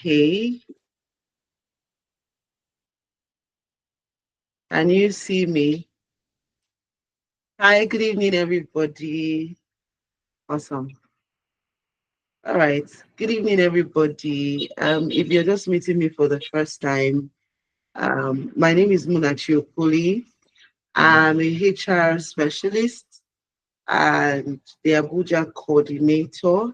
Okay. Can you see me? Hi, good evening, everybody. Awesome. All right. Good evening, everybody. If you're just meeting me for the first time, my name is Munachiso Okoli. I'm a HR specialist and the Abuja coordinator.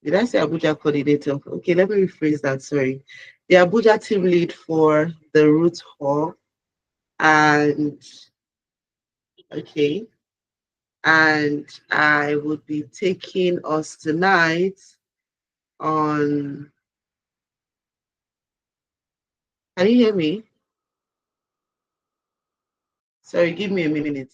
Did I say Abuja coordinator? Okay, let me rephrase that. Sorry. The Abuja team lead for the Root Hall. And okay, and I would be taking us tonight on. Can you hear me? Sorry, give me a minute.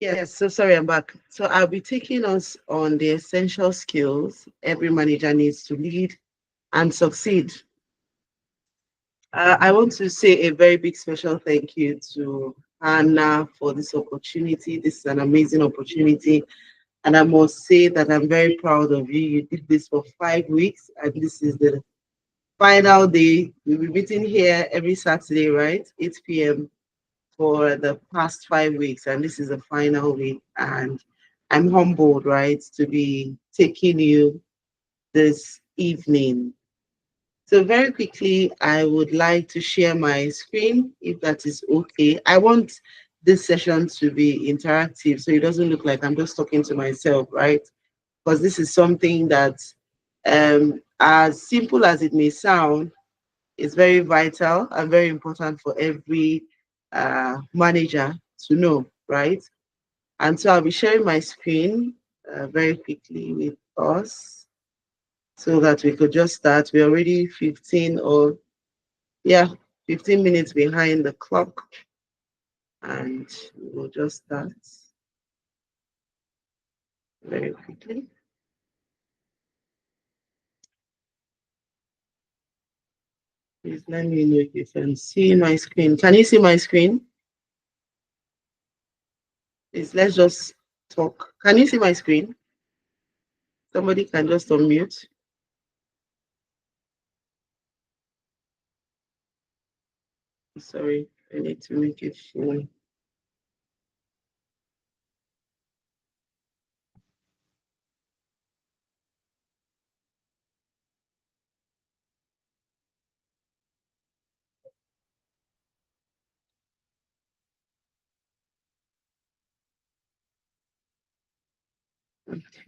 Yes, so sorry, I'm back. So I'll be taking us on the essential skills every manager needs to lead and succeed. I want to say a very big special thank you to Hannah for this opportunity. This is an amazing opportunity. And I must say that I'm very proud of you. You did this for 5 weeks, and this is the final day. We'll be meeting here every Saturday, right? 8 p.m. for the past 5 weeks, and this is the final week. And I'm humbled, right, to be taking you this evening. So very quickly, I would like to share my screen, if that is okay. I want this session to be interactive, so it doesn't look like I'm just talking to myself, right? Because this is something that, as simple as it may sound, is very vital and very important for every manager to know, right? And so I'll be sharing my screen very quickly with us so that we could just start. We're already 15 minutes behind the clock, and we'll just start very quickly. Please let me know if you can see my screen. Can you see my screen? Please, let's just talk. Can you see my screen? Somebody can just unmute. Sorry, I need to make it full.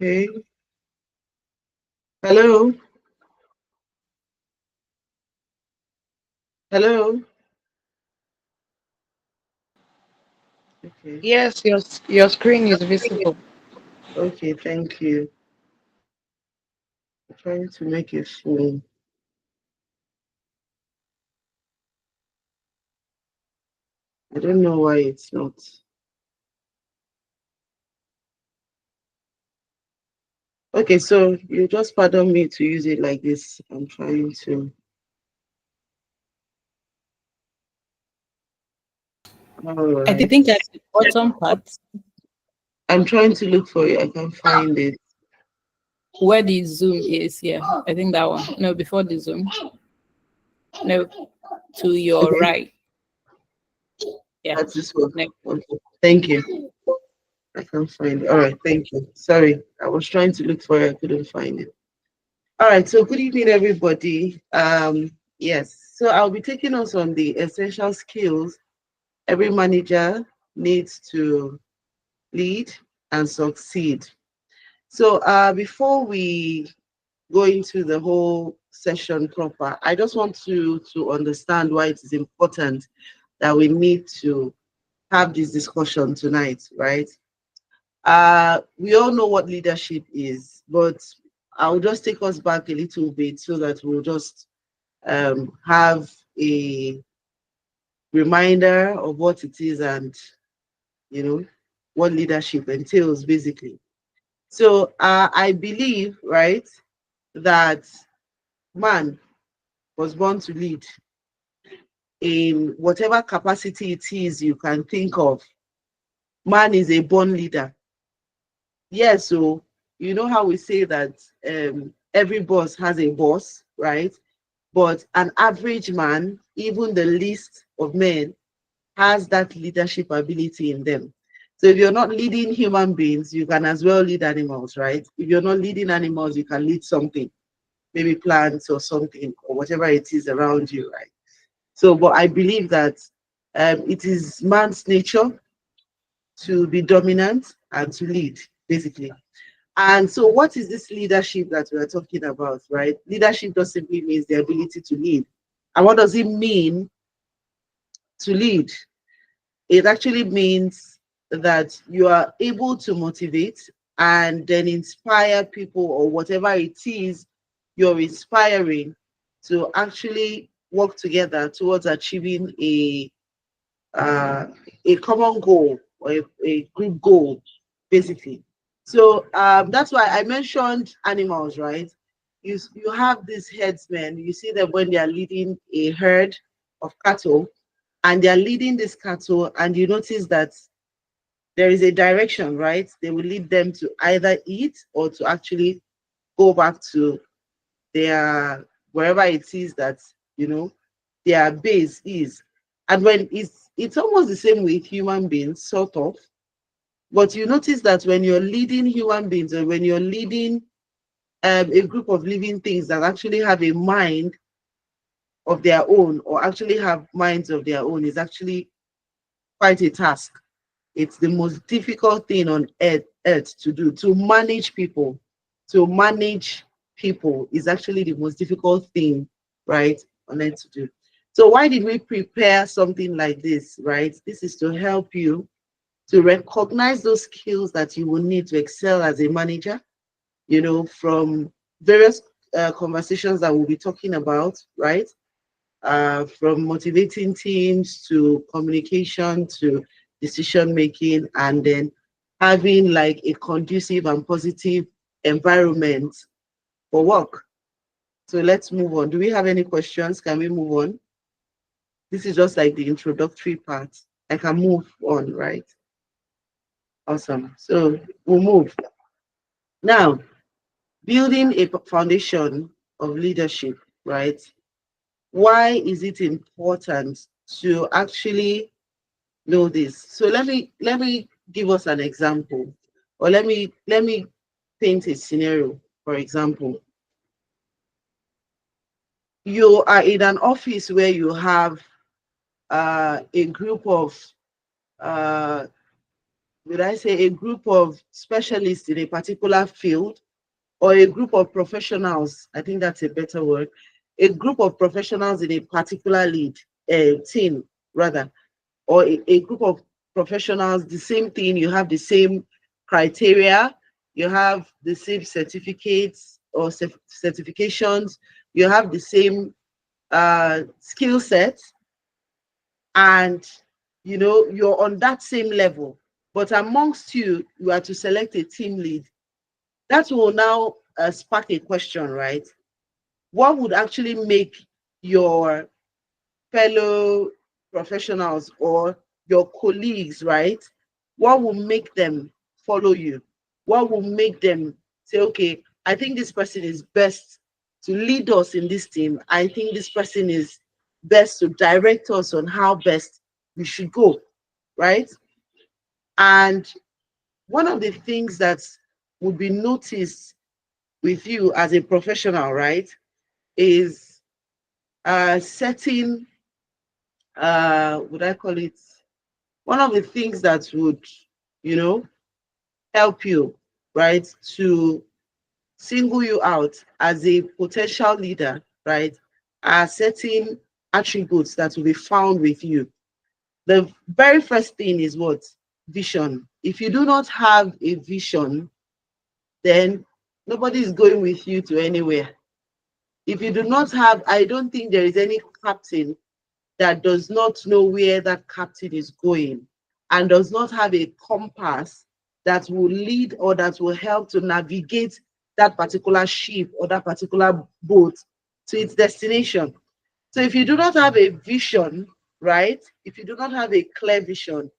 Okay. Hello? Hello? Okay. Yes, your screen is visible. Okay, thank you. I'm trying to make it full. I don't know why it's not. Okay, so you just pardon me to use it like this. I'm trying to. All I right. think at the bottom part I'm trying to look for it. I can find it. where the zoom is, yeah, I think that one. No, before the zoom. No, to your Okay, right. Yeah. that's this one. Next. Okay, thank you. I can find it. All right, thank you. Sorry, I was trying to look for it. I couldn't find it. All right, so good evening, everybody. Yes, so I'll be taking us on the essential skills every manager needs to lead and succeed. So before we go into the whole session proper, I just want to understand why it is important that we need to have this discussion tonight, right? We all know what leadership is, but I'll just take us back a little bit so that we'll just have a reminder of what it is and you know what leadership entails basically. So I believe, right, that man was born to lead in whatever capacity it is you can think of. Man is a born leader. Yes, so you know how we say that every boss has a boss, right? But an average man, even the least of men, has that leadership ability in them. So if you're not leading human beings, you can as well lead animals, right? If you're not leading animals, you can lead something, maybe plants or something, or whatever it is around you, right? So, but I believe that it is man's nature to be dominant and to lead, basically. And so, what is this leadership that we are talking about, right? Leadership just simply means the ability to lead. And what does it mean to lead? It actually means that you are able to motivate and then inspire people or whatever it is you're inspiring to actually work together towards achieving uh, a common goal or a group goal, basically. So that's why I mentioned animals, right? You have these herdsmen. You see them when they are leading a herd of cattle, and they are leading this cattle, and you notice that there is a direction, right? They will lead them to either eat or to actually go back to their wherever it is that you know their base is. And when it's almost the same with human beings, sort of. But you notice that when you're leading human beings or when you're leading a group of living things that actually have a mind of their own or actually have minds of their own, is actually quite a task. It's the most difficult thing on earth to do. To manage people, is actually the most difficult thing, right, on earth to do. So why did we prepare something like this, right? This is to help you to recognize those skills that you will need to excel as a manager, from various conversations that we'll be talking about, right? From motivating teams to communication to decision making, and then having like a conducive and positive environment for work. So let's move on. Do we have any questions? Can we move on? This is just like the introductory part. I can move on, right? Awesome. So we'll move. Now, building a foundation of leadership, right? Why is it important to actually know this? So let me give us an example, or let me paint a scenario. For example, you are in an office where you have a group of uh, would I say a group of specialists in a particular field, or a group of professionals. I think that's a better word. A group of professionals in a particular team, rather, or a group of professionals, the same thing, you have the same criteria, you have the same certificates or certifications, you have the same skill sets, and you're on that same level. But amongst you, you are to select a team lead. That will now spark a question, right? What would actually make your fellow professionals or your colleagues, right? What will make them follow you? What will make them say, okay, I think this person is best to lead us in this team. I think this person is best to direct us on how best we should go, right? And one of the things that would be noticed with you as a professional, right, is setting, would I call it, one of the things that would, you know, help you, right, to single you out as a potential leader, right, are certain attributes that will be found with you. The very first thing is what? Vision. If you do not have a vision, then nobody is going with you to anywhere. If you do not have, I don't think there is any captain that does not know where that captain is going and does not have a compass that will lead or that will help to navigate that particular ship or that particular boat to its destination. So if you do not have a vision, right? If you do not have a clear vision,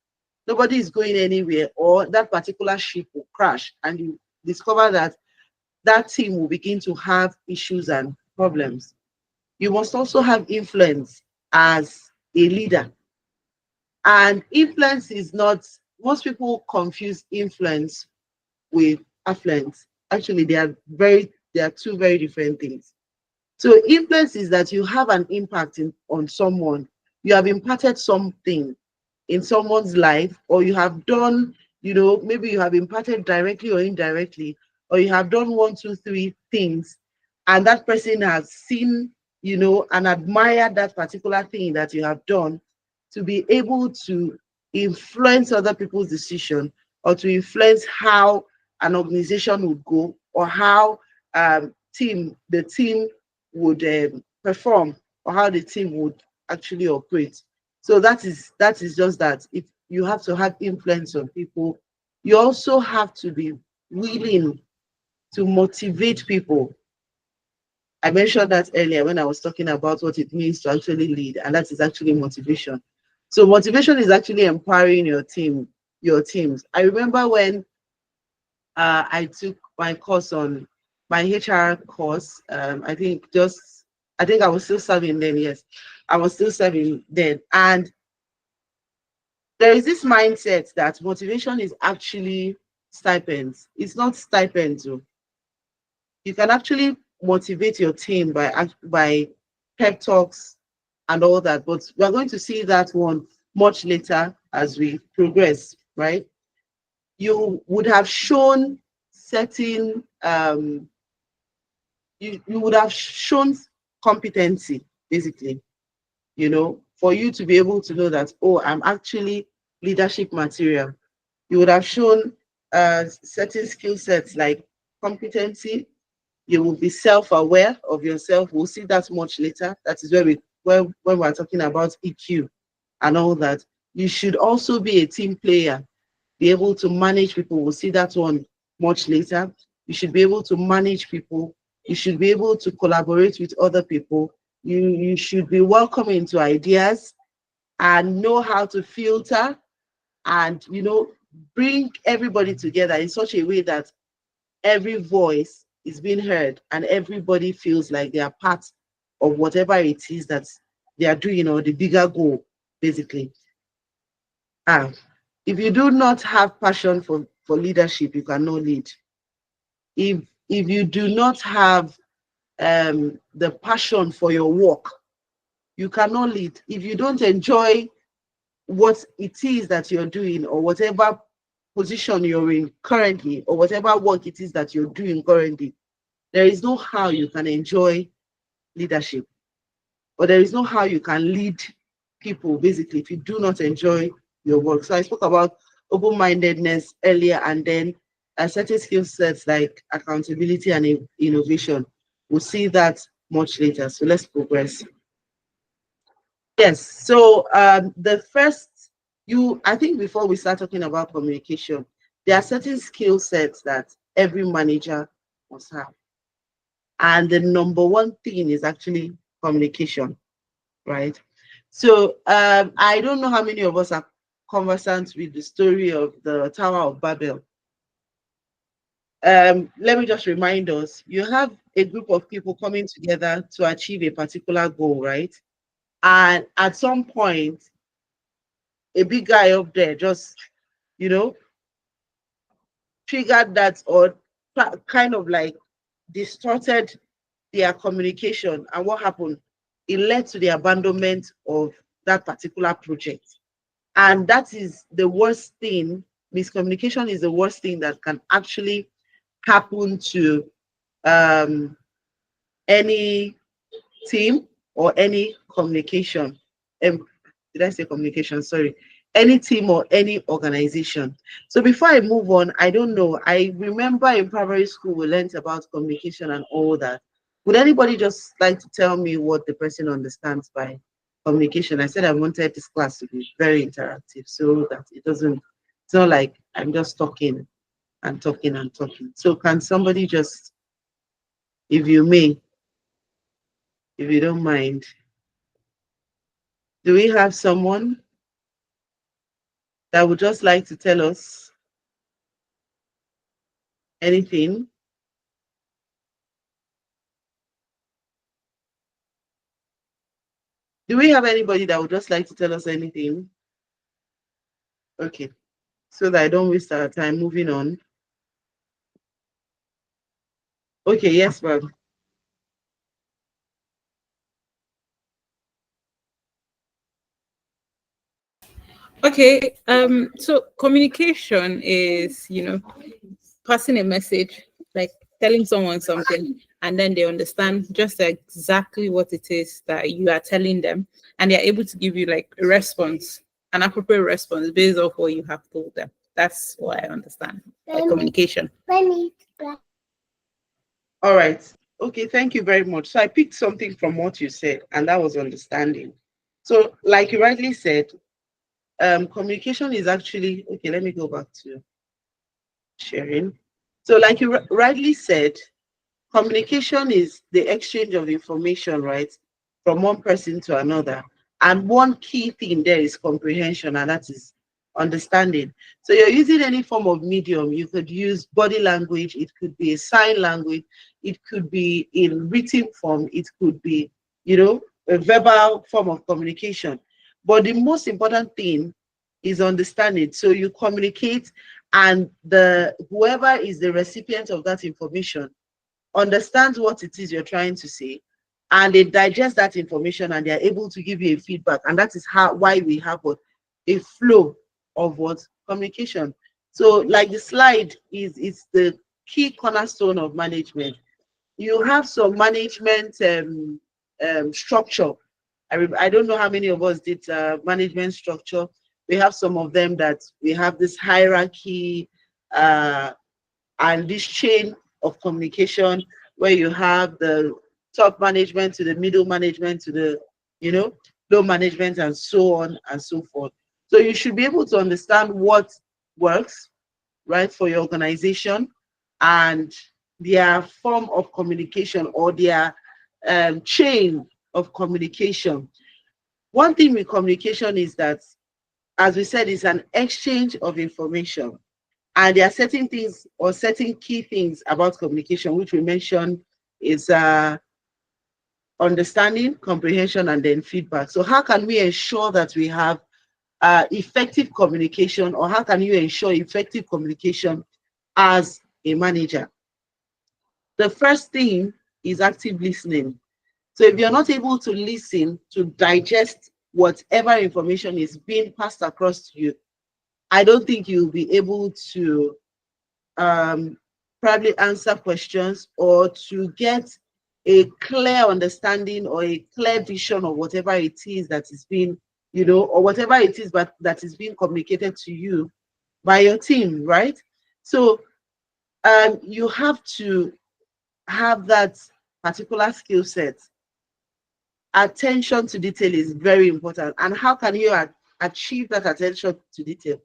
nobody is going anywhere, or that particular ship will crash, and you discover that that team will begin to have issues and problems. You must also have influence as a leader. And influence is not, most people confuse influence with affluence. Actually, they are two very different things. So influence is that you have an impact on someone. You have imparted something in someone's life, or you have done, maybe you have imparted directly or indirectly, or you have done one, two, three things, and that person has seen, and admired that particular thing that you have done, to be able to influence other people's decision, or to influence how an organization would go, or how the team would perform, or how the team would actually operate. So that is just that. If you have to have influence on people, you also have to be willing to motivate people. I mentioned that earlier when I was talking about what it means to actually lead, and that is actually motivation. So motivation is actually empowering your teams. I remember when I took my course on my HR course. I think I was still serving then. Yes, I was still serving then, and there is this mindset that motivation is actually stipends. It's not stipends. Oh. You can actually motivate your team by pep talks and all that, but we are going to see that one much later as we progress, right? You would have shown certain you would have shown competency, basically, for you to be able to know that, oh, I'm actually leadership material. You would have shown certain skill sets like competency. You will be self-aware of yourself. We'll see that much later. That is when we're talking about EQ and all that. You should also be a team player, be able to manage people. We'll see that one much later. You should be able to manage people. You should be able to collaborate with other people. You should be welcoming to ideas and know how to filter and bring everybody together in such a way that every voice is being heard and everybody feels like they are part of whatever it is that they are doing, or the bigger goal, basically. If you do not have passion for leadership, you cannot lead. If you do not have the passion for your work, you cannot lead. If you don't enjoy what it is that you're doing, or whatever position you're in currently, or whatever work it is that you're doing currently, there is no how you can enjoy leadership, or there is no how you can lead people, basically, if you do not enjoy your work. So I spoke about open-mindedness earlier, and then certain skill sets like accountability and innovation. We'll see that much later. So let's progress. Yes. So the first, I think before we start talking about communication, there are certain skill sets that every manager must have. And the number one thing is actually communication, right? So I don't know how many of us are conversant with the story of the Tower of Babel. Let me just remind us, you have a group of people coming together to achieve a particular goal, right? And at some point, a big guy up there just, you know, triggered that, or kind of like distorted their communication. And what happened? It led to the abandonment of that particular project. And that is the worst thing. Miscommunication is the worst thing that can actually happen to um, any team or any communication. Did I say communication? Sorry. Any team or any organization. So before I move on, I don't know. I remember in primary school we learned about communication and all that. Would anybody just like to tell me what the person understands by communication? I said I wanted this class to be very interactive so that it's not like I'm just talking and talking and talking. So can somebody just, if you may, if you don't mind. Do we have someone that would just like to tell us anything? Do we have anybody that would just like to tell us anything? Okay, so that I don't waste our time moving on. Okay, yes, ma'am. Okay. So communication is, passing a message, like telling someone something, and then they understand just exactly what it is that you are telling them, and they're able to give you like a response, an appropriate response based off what you have told them. That's what I understand by communication. All right. Okay, thank you very much. So I picked something from what you said, and that was understanding. So, like you rightly said, communication is actually okay. Let me go back to sharing. So, like you rightly said, communication is the exchange of information, right, from one person to another. And one key thing there is comprehension, and that is understanding. So you're using any form of medium. You could use body language, it could be a sign language, it could be in written form, it could be, a verbal form of communication. But the most important thing is understanding. So you communicate, and the whoever is the recipient of that information understands what it is you're trying to say, and they digest that information, and they're able to give you a feedback. And that is why we have what a flow of what communication. So like the slide is the key cornerstone of management. You have some management structure. I don't know how many of us did management structure. We have some of them that we have this hierarchy, and this chain of communication, where you have the top management to the middle management to the low management, and so on and so forth. So you should be able to understand what works right for your organization, and their form of communication, or their chain of communication. One thing with communication is that, as we said, it's an exchange of information. And there are certain things, or certain key things about communication, which we mentioned is understanding, comprehension, and then feedback. So how can we ensure that we have effective communication, or how can you ensure effective communication as a manager? The first thing is active listening. So if you're not able to listen to digest whatever information is being passed across to you, I don't think you'll be able to um, probably answer questions, or to get a clear understanding or a clear vision of whatever it is that is being, or whatever it is but that is being communicated to you by your team, right? So you have to have that particular skill set. Attention to detail is very important. And how can you achieve that attention to detail?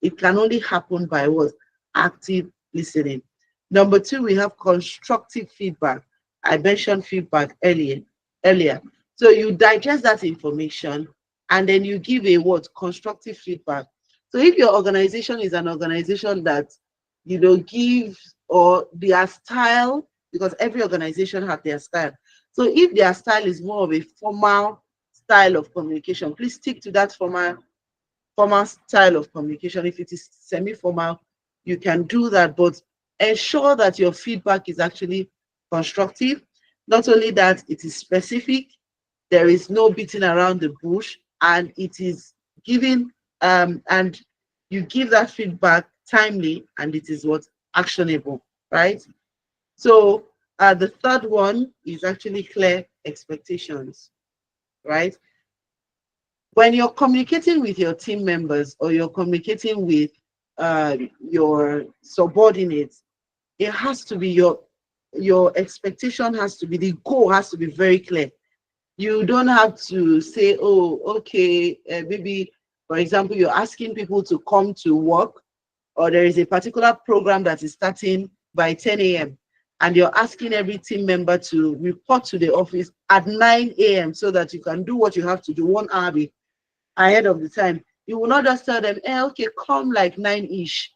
It can only happen by what? Active listening. Number two, we have constructive feedback. I mentioned feedback earlier. So you digest that information, and then you give a what? Constructive feedback. So if your organization is an organization that gives, or their style, because every organization has their style. So if their style is more of a formal style of communication, please stick to that formal style of communication. If it is semi-formal, you can do that, but ensure that your feedback is actually constructive. Not only that, it is specific, there is no beating around the bush, and it is given, and you give that feedback timely, and it is what? Actionable, right? So the third one is actually clear expectations, right? When you're communicating with your team members, or you're communicating with your subordinates, it has to be your expectation has to be, the goal has to be very clear. You don't have to say, oh, okay, maybe, for example, you're asking people to come to work, or there is a particular program that is starting by 10 a.m. and you're asking every team member to report to the office at 9 a.m. so that you can do what you have to do 1 hour ahead of the time. You will not just tell them, okay, come like 9-ish.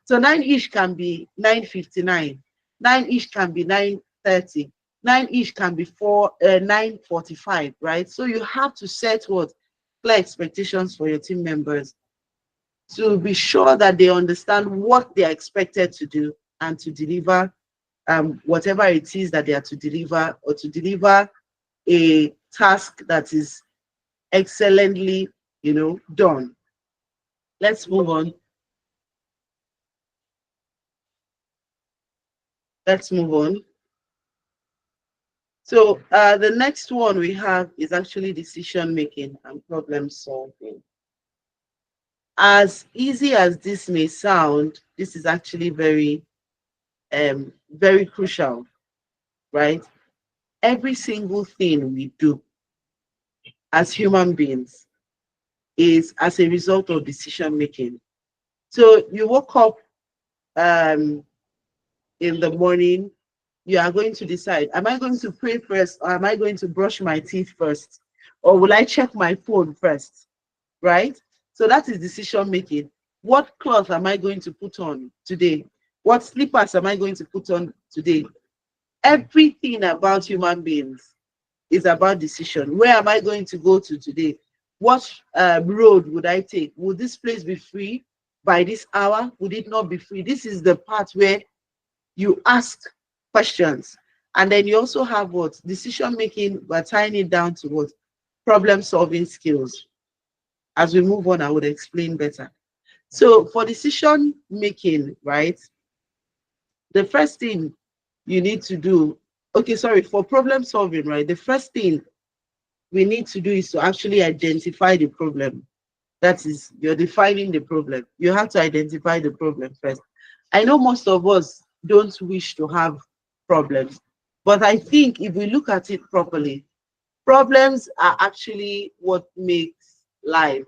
So 9-ish can be 9:59, 9-ish can be 9:30, 9-ish can be 9:45, right? So you have to set what clear expectations for your team members to be sure that they understand what they are expected to do and to deliver whatever it is that they are to deliver, or to deliver a task that is excellently, done. Let's move on. Let's move on. So the next one we have is actually decision making and problem solving. As easy as this may sound, this is actually very, very crucial, right? Every single thing we do as human beings is as a result of decision making. So you woke up in the morning, you are going to decide, am I going to pray first, or am I going to brush my teeth first? Or will I check my phone first? Right? So that is decision making. What cloth am I going to put on today? What slippers am I going to put on today? Everything about human beings is about decision. Where am I going to go to today? What road would I take? Would this place be free by this hour? Would it not be free? This is the part where you ask questions. And then you also have what? Decision making, but tying it down to what? Problem solving skills. As we move on, I would explain better. So for decision making, right? The first thing you need to do, okay, sorry, for problem solving, right? The first thing we need to do is to actually identify the problem. That is, you're defining the problem. You have to identify the problem first. I know most of us don't wish to have problems, but I think if we look at it properly, problems are actually what makes life.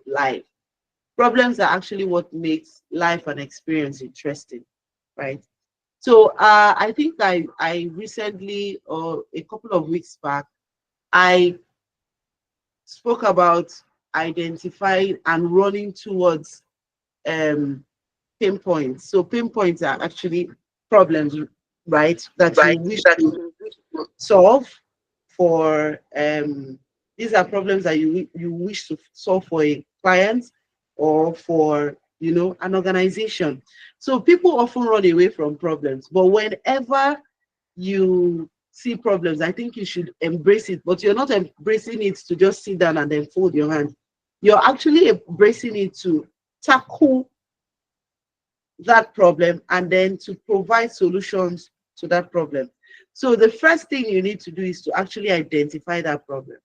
Problems are actually what makes life and experience interesting, right? So I think I recently, or a couple of weeks back, I spoke about identifying and running towards um, pinpoints. So pinpoints are actually problems, right, that you Right. wish That to solve for. These are problems that you wish to solve for a client or for an organization. So people often run away from problems, but whenever you see problems, I think you should embrace it. But you're not embracing it to just sit down and then fold your hands. You're actually embracing it to tackle that problem and then to provide solutions to that problem. So the first thing you need to do is to actually identify that problem.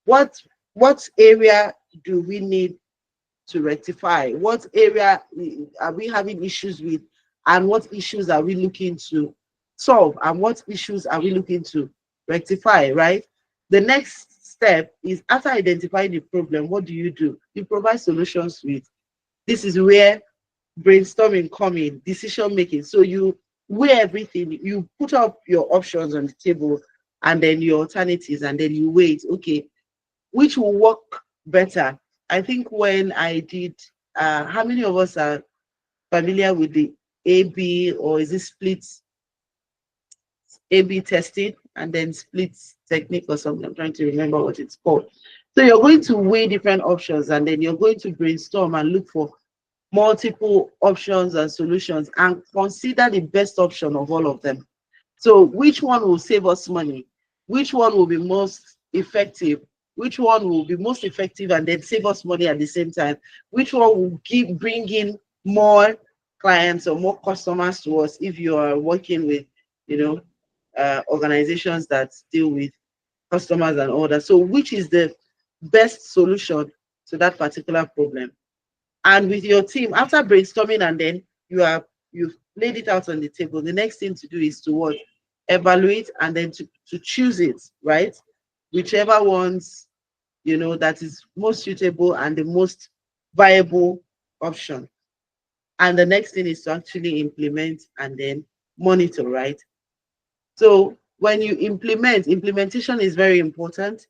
What area do we need to rectify? What area are we having issues with? And what issues are we looking to solve? And what issues are we looking to rectify, right? The next step is, after identifying the problem, what do? You provide solutions to it. This is where brainstorming coming, decision making. So you weigh everything, you put up your options on the table and then your alternatives, and then you wait, okay, which will work better. I think when I did, how many of us are familiar with the AB, or is it split AB testing and then split technique or something? I'm trying to remember what it's called. So you're going to weigh different options and then you're going to brainstorm and look for multiple options and solutions and consider the best option of all of them. So which one will save us money? Which one will be most effective? Which one will be most effective and then save us money at the same time? Which one will bring in more clients or more customers to us if you are working with, organizations that deal with customers and all that? So which is the best solution to that particular problem? And with your team, after brainstorming and then you've laid it out on the table, the next thing to do is to what? Evaluate and then to choose it, right? Whichever ones that is most suitable and the most viable option. And the next thing is to actually implement and then monitor, right? So when you implementation is very important.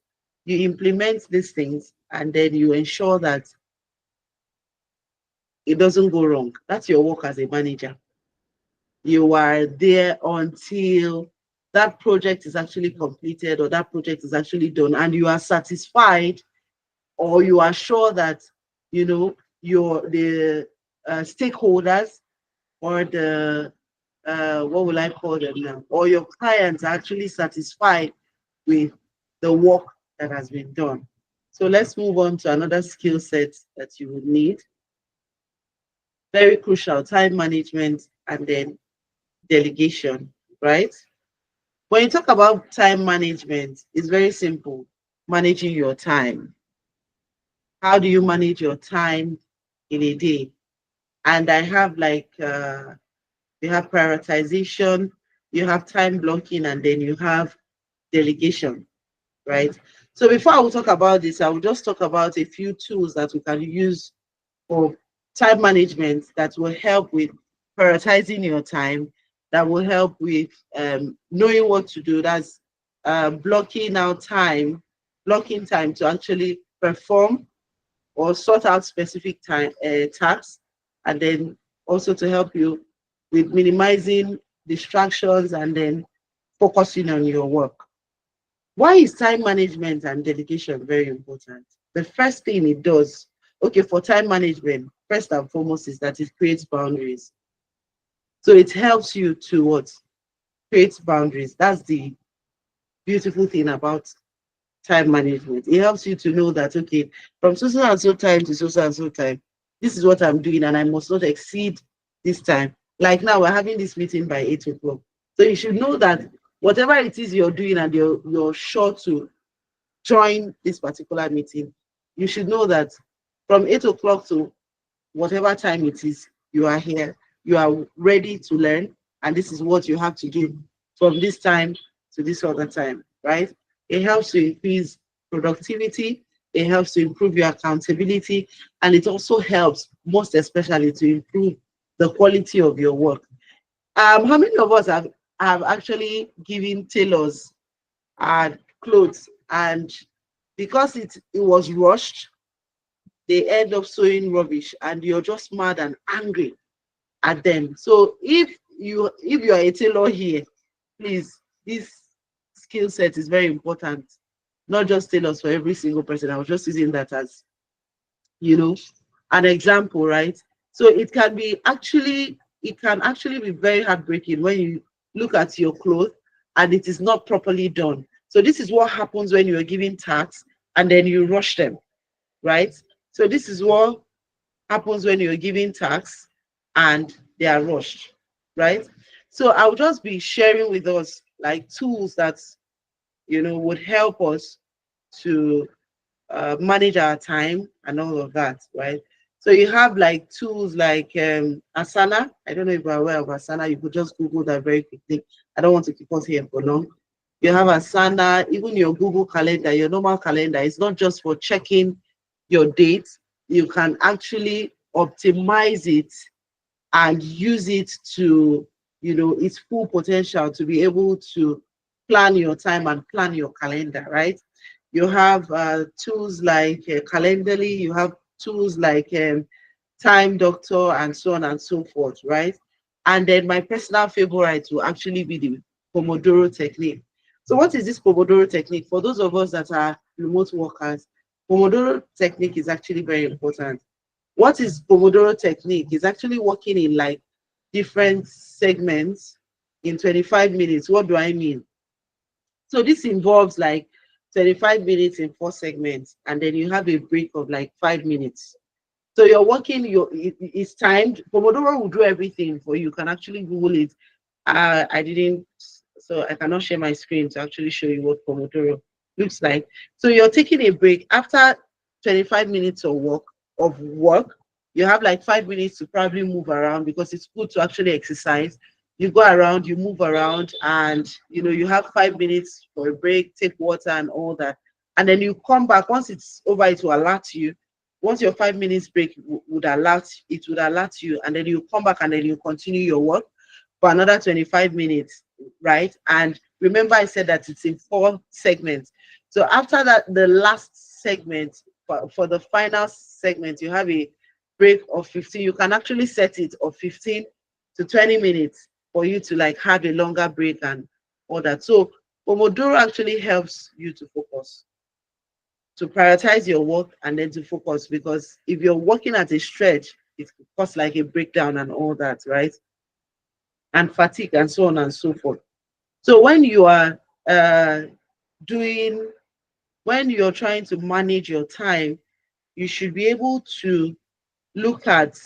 You implement these things and then you ensure that it doesn't go wrong. That's your work as a manager. You are there until that project is actually completed or that project is actually done and you are satisfied, or you are sure that the stakeholders or the what will I call them now, or your clients are actually satisfied with the work that has been done. So let's move on to another skill set that you would need. Very crucial: time management and then delegation, right? When you talk about time management, it's very simple: managing your time. How do you manage your time in a day? And I have you have prioritization, you have time blocking, and then you have delegation, right? So before I will talk about this, I will just talk about a few tools that we can use for time management that will help with prioritizing your time, that will help with knowing what to do. That's blocking time to actually perform or sort out specific time tasks, and then also to help you with minimizing distractions and then focusing on your work. Why is time management and delegation very important? The first thing it does, okay, for time management, first and foremost, is that it creates boundaries. So it helps you to what? Create boundaries. That's the beautiful thing about time management. It helps you to know that, okay, from so and so time to so and so time, this is what I'm doing and I must not exceed this time. Like now, we're having this meeting by 8 o'clock. So you should know that whatever it is you're doing and you're sure to join this particular meeting, you should know that from 8 o'clock to whatever time it is, you are here, you are ready to learn, and this is what you have to do from this time to this other time, right? It helps to increase productivity, it helps to improve your accountability, and it also helps, most especially, to improve the quality of your work. How many of us have actually given tailors clothes, and because it was rushed, they end up sewing rubbish and you're just mad and angry at them? So if you are a tailor here, please, this skill set is very important. Not just tailors, for every single person. I was just using that as you know an example, right? So it can actually be very heartbreaking when you look at your clothes and it is not properly done. So this is what happens when you are giving tasks and then you rush them, right? So this is what happens when you're giving tasks and they are rushed, right? So I'll just be sharing with us like tools that would help us to manage our time and all of that, right? So you have like tools like Asana. I don't know if you're aware of Asana. You could just Google that very quickly. I don't want to keep us here for long. You have Asana, even your Google Calendar, your normal calendar. It's not just for checking your dates. You can actually optimize it and use it to, its full potential to be able to plan your time and plan your calendar, right? You have tools like Calendly, you have tools like Time Doctor, and so on and so forth, right? And then my personal favorite will actually be the Pomodoro technique. So what is this Pomodoro technique? For those of us that are remote workers, Pomodoro technique is actually very important. What is Pomodoro technique? It's actually working in like different segments in 25 minutes. What do I mean? So this involves like 25 minutes in 4 segments, and then you have a break of like 5 minutes. So you're working, it's timed. Pomodoro will do everything for you. You can actually Google it. I didn't, so I cannot share my screen to actually show you what Pomodoro looks like. So you're taking a break after 25 minutes of work. You have like 5 minutes to probably move around, because it's good to actually exercise. You go around, you move around, and you have 5 minutes for a break, take water and all that. And then you come back. Once it's over, it will alert you. Once your 5 minutes break would alert you, and then you come back and then you continue your work for another 25 minutes. right? And remember, I said that it's in 4 segments. So after that, the last segment, for the final segment, you have a break of 15. You can actually set it of 15 to 20 minutes for you to like have a longer break and all that. So Pomodoro actually helps you to focus, to prioritize your work and then to focus, because if you're working at a stretch, it could cause like a breakdown and all that, right? And fatigue and so on and so forth. So when you are doing, when you're trying to manage your time, you should be able to look at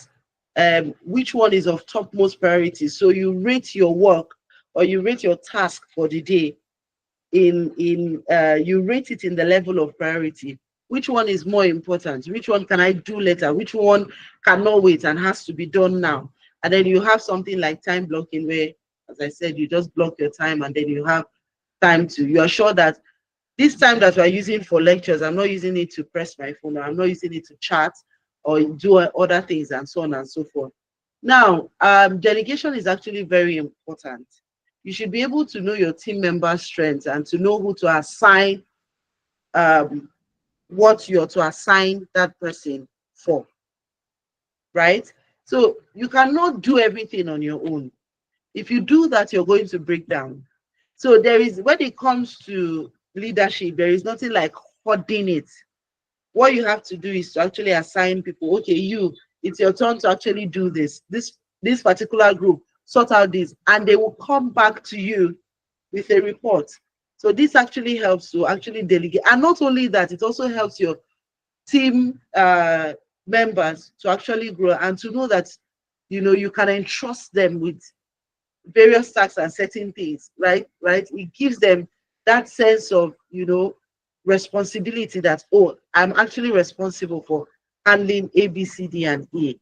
which one is of topmost priority. So you rate your work, or you rate your task for the day in you rate it in the level of priority. Which one is more important? Which one can I do later? Which one cannot wait and has to be done now? And then you have something like time blocking, where, as I said, you just block your time, and then you have time to, you are sure that this time that we're using for lectures, I'm not using it to press my phone, or I'm not using it to chat or do other things, and so on and so forth. Now, delegation is actually very important. You should be able to know your team members' strengths and to know who to assign, what you're to assign that person for, right? So you cannot do everything on your own. If you do that, you're going to break down. So there is, when it comes to leadership, there is nothing like hoarding it. What you have to do is to actually assign people, okay, it's your turn to actually do this particular group, sort out this, and they will come back to you with a report. So this actually helps to actually delegate. And not only that, it also helps your team members to actually grow and to know that, you can entrust them with various tasks and certain things, right? It gives them that sense of, responsibility, that, oh, I'm actually responsible for handling A, B, C, D, and E.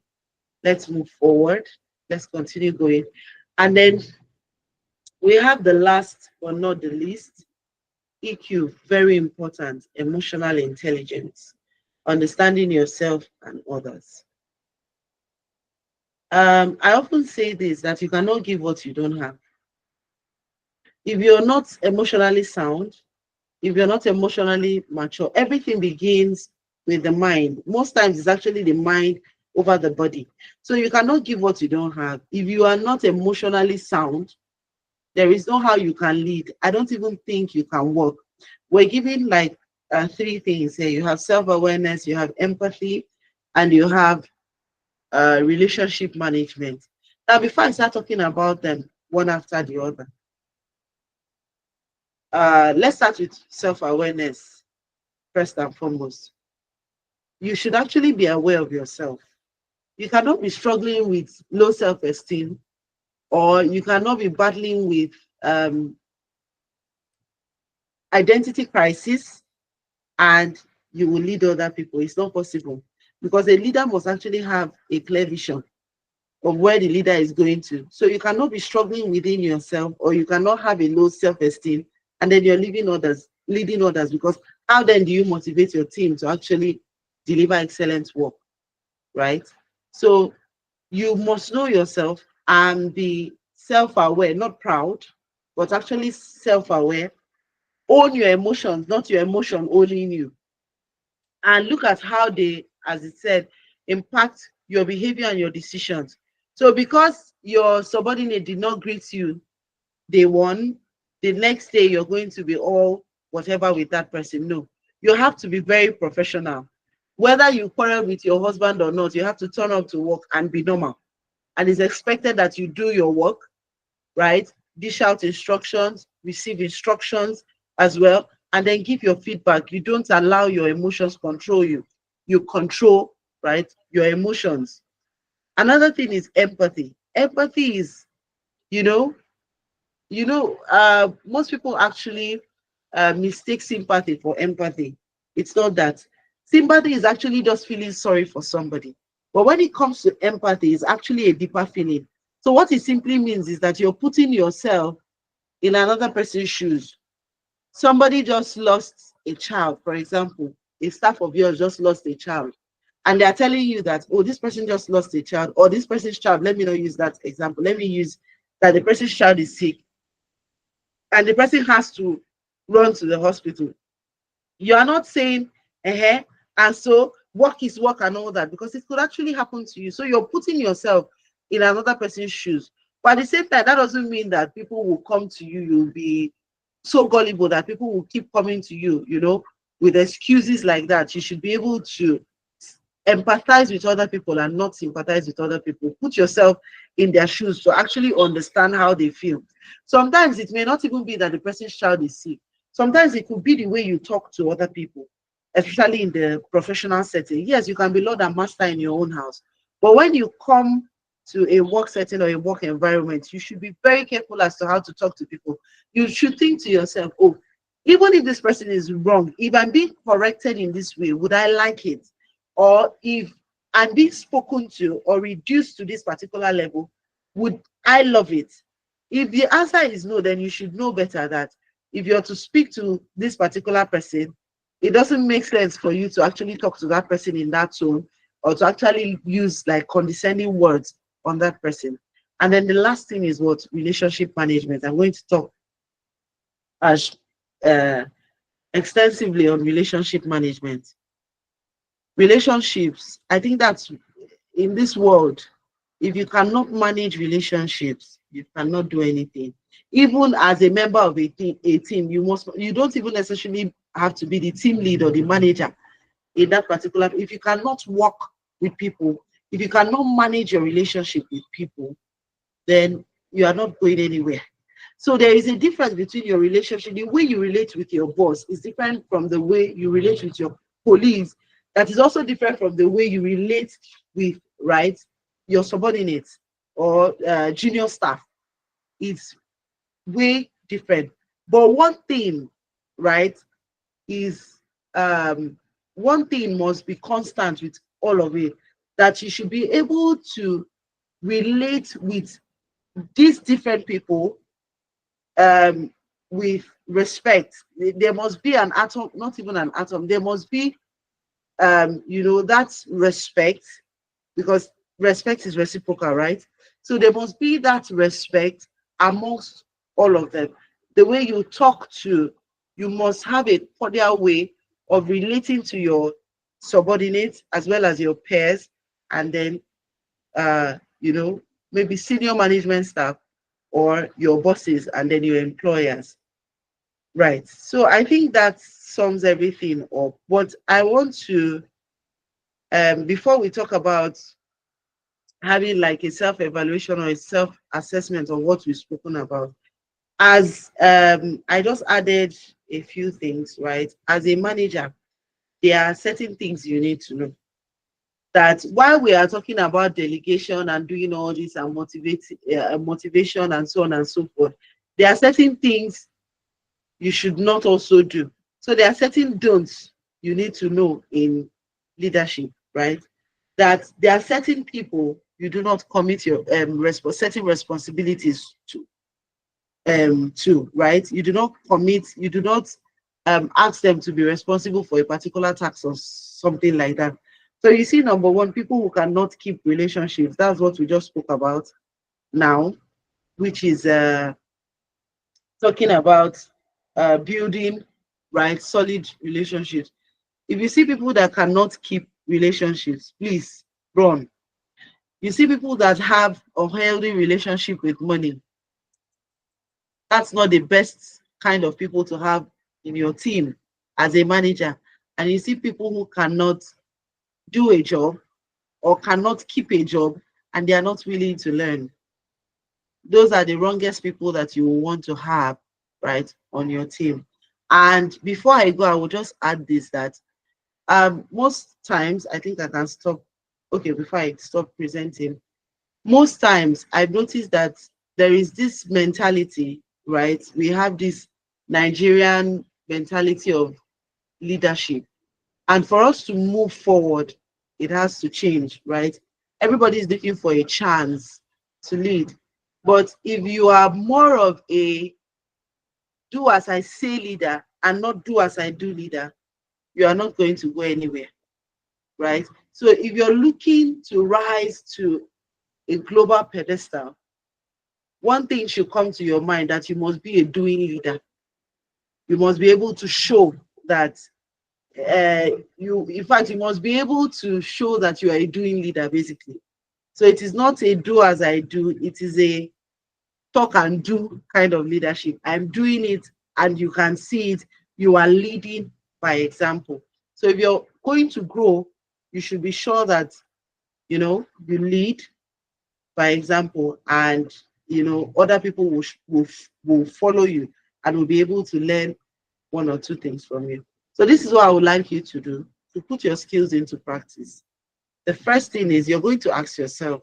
Let's move forward. Let's continue going. And then we have the last but not the least, EQ, very important, emotional intelligence, understanding yourself and others. I often say this, that you cannot give what you don't have. If you're not emotionally sound, if you're not emotionally mature, everything begins with the mind. Most times it's actually the mind over the body. So you cannot give what you don't have. If you are not emotionally sound, there is no how you can lead. I don't even think you can work. We're giving like 3 things here. You have self-awareness, you have empathy, and you have relationship management. Now, before I start talking about them one after the other, let's start with self-awareness first and foremost. You should actually be aware of yourself. You cannot be struggling with low self-esteem, or you cannot be battling with identity crisis, and you will lead other people. It's not possible, because a leader must actually have a clear vision of where the leader is going to. So you cannot be struggling within yourself, or you cannot have a low self-esteem, and then you're leading others, because how then do you motivate your team to actually deliver excellent work, right? So you must know yourself and be self-aware, not proud, but actually self-aware. Own your emotions, not your emotion owning you. And look at how they, as it said, impact your behavior and your decisions. So because your subordinate did not greet you day one, the next day you're going to be all whatever with that person. No, you have to be very professional. Whether you quarrel with your husband or not, you have to turn up to work and be normal. And it's expected that you do your work, right? Dish out instructions, receive instructions as well, and then give your feedback. You don't allow your emotions control you. You control, right, your emotions. Another thing is empathy. Empathy is, you know, most people actually mistake sympathy for empathy. It's not that. Sympathy is actually just feeling sorry for somebody. But when it comes to empathy, it's actually a deeper feeling. So what it simply means is that you're putting yourself in another person's shoes. Somebody just lost a child, for example, a staff of yours just lost a child, and they're telling you that, oh, this person just lost a child, or this person's child, let me not use that example, let me use that the person's child is sick. and the person has to run to the hospital. You are not saying, and so work is work and all that, because it could actually happen to you. So you're putting yourself in another person's shoes. But at the same time, that doesn't mean that people will come to you. You'll be so gullible that people will keep coming to you, with excuses like that. You should be able to empathize with other people and not sympathize with other people. Put yourself in their shoes to actually understand how they feel. Sometimes it may not even be that the person's child is sick. Sometimes it could be the way you talk to other people, especially in the professional setting. Yes, you can be Lord and Master in your own house, but when you come to a work setting or a work environment, you should be very careful as to how to talk to people. You should think to yourself, oh, even if this person is wrong, if I'm being corrected in this way, would I like it? Or if I'm being spoken to or reduced to this particular level, would I love it? If the answer is no, then you should know better that if you're to speak to this particular person, it doesn't make sense for you to actually talk to that person in that tone, or to actually use like condescending words on that person. And then the last thing is what? Relationship management. I'm going to talk as extensively on relationship management. Relationships, I think that's in this world, if you cannot manage relationships, you cannot do anything. Even as a member of a team, you don't even necessarily have to be the team lead or the manager in that particular. If you cannot work with people, if you cannot manage your relationship with people, then you are not going anywhere. So there is a difference between your relationship. The way you relate with your boss is different from the way you relate with your colleagues. That is also different from the way you relate with, right, your subordinates or junior staff. It's way different. But one thing, right, is one thing must be constant with all of it, that you should be able to relate with these different people with respect. There must be an atom, not even an atom. There must be, that respect, because respect is reciprocal, right? So there must be that respect amongst all of them. The way you talk to, you must have a cordial way of relating to your subordinates as well as your peers, and then, uh, you know, maybe senior management staff or your bosses and then your employers. Right. So I think that sums everything up. But I want to, before we talk about having like a self-evaluation or a self-assessment of what we've spoken about, as I just added a few things, right? As a manager, there are certain things you need to know. That while we are talking about delegation and doing all this and motivation and so on and so forth, there are certain things you should not also do. So there are certain don'ts you need to know in leadership, right? That there are certain people you do not commit your certain responsibilities to, right? You do not commit, you do not ask them to be responsible for a particular tax or something like that. So you see, number one, people who cannot keep relationships, that's what we just spoke about now, which is talking about building, right, solid relationships. If you see people that cannot keep relationships, please run. You see people that have a healthy relationship with money, that's not the best kind of people to have in your team as a manager. And you see people who cannot do a job or cannot keep a job and they are not willing to learn. Those are the wrongest people that you will want to have, right, on your team. And before I go, I will just add this, that most times, I think I can stop. Okay, before I stop presenting, most times I've noticed that there is this mentality, right? We have this Nigerian mentality of leadership. And for us to move forward, it has to change, right? Everybody is looking for a chance to lead. But if you are more of a do as I say leader and not do as I do leader, you are not going to go anywhere, right? So if you're looking to rise to a global pedestal, one thing should come to your mind, that you must be a doing leader. You must be able to show that in fact, you must be able to show that you are a doing leader, basically. So it is not a do as I do, it is a talk and do kind of leadership. I'm doing it and you can see it. You are leading by example. So if you're going to grow, you should be sure that you lead by example, and other people will follow you and will be able to learn one or two things from you. So this is what I would like you to do, to put your skills into practice. The first thing is, you're going to ask yourself,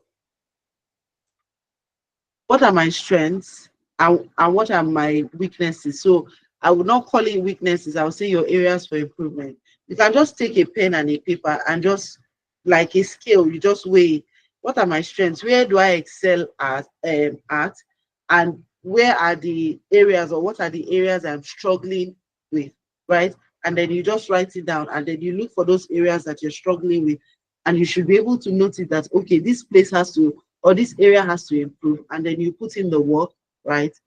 what are my strengths and what are my weaknesses? So I would not call it weaknesses, I would say your areas for improvement. You can just take a pen and a paper and just, like a scale, you just weigh, what are my strengths? Where do I excel at? And where are the areas, or what are the areas I'm struggling with, right? And then you just write it down, and then you look for those areas that you're struggling with, and you should be able to notice that, okay, this place has to, or this area has to improve, and then you put in the work, right,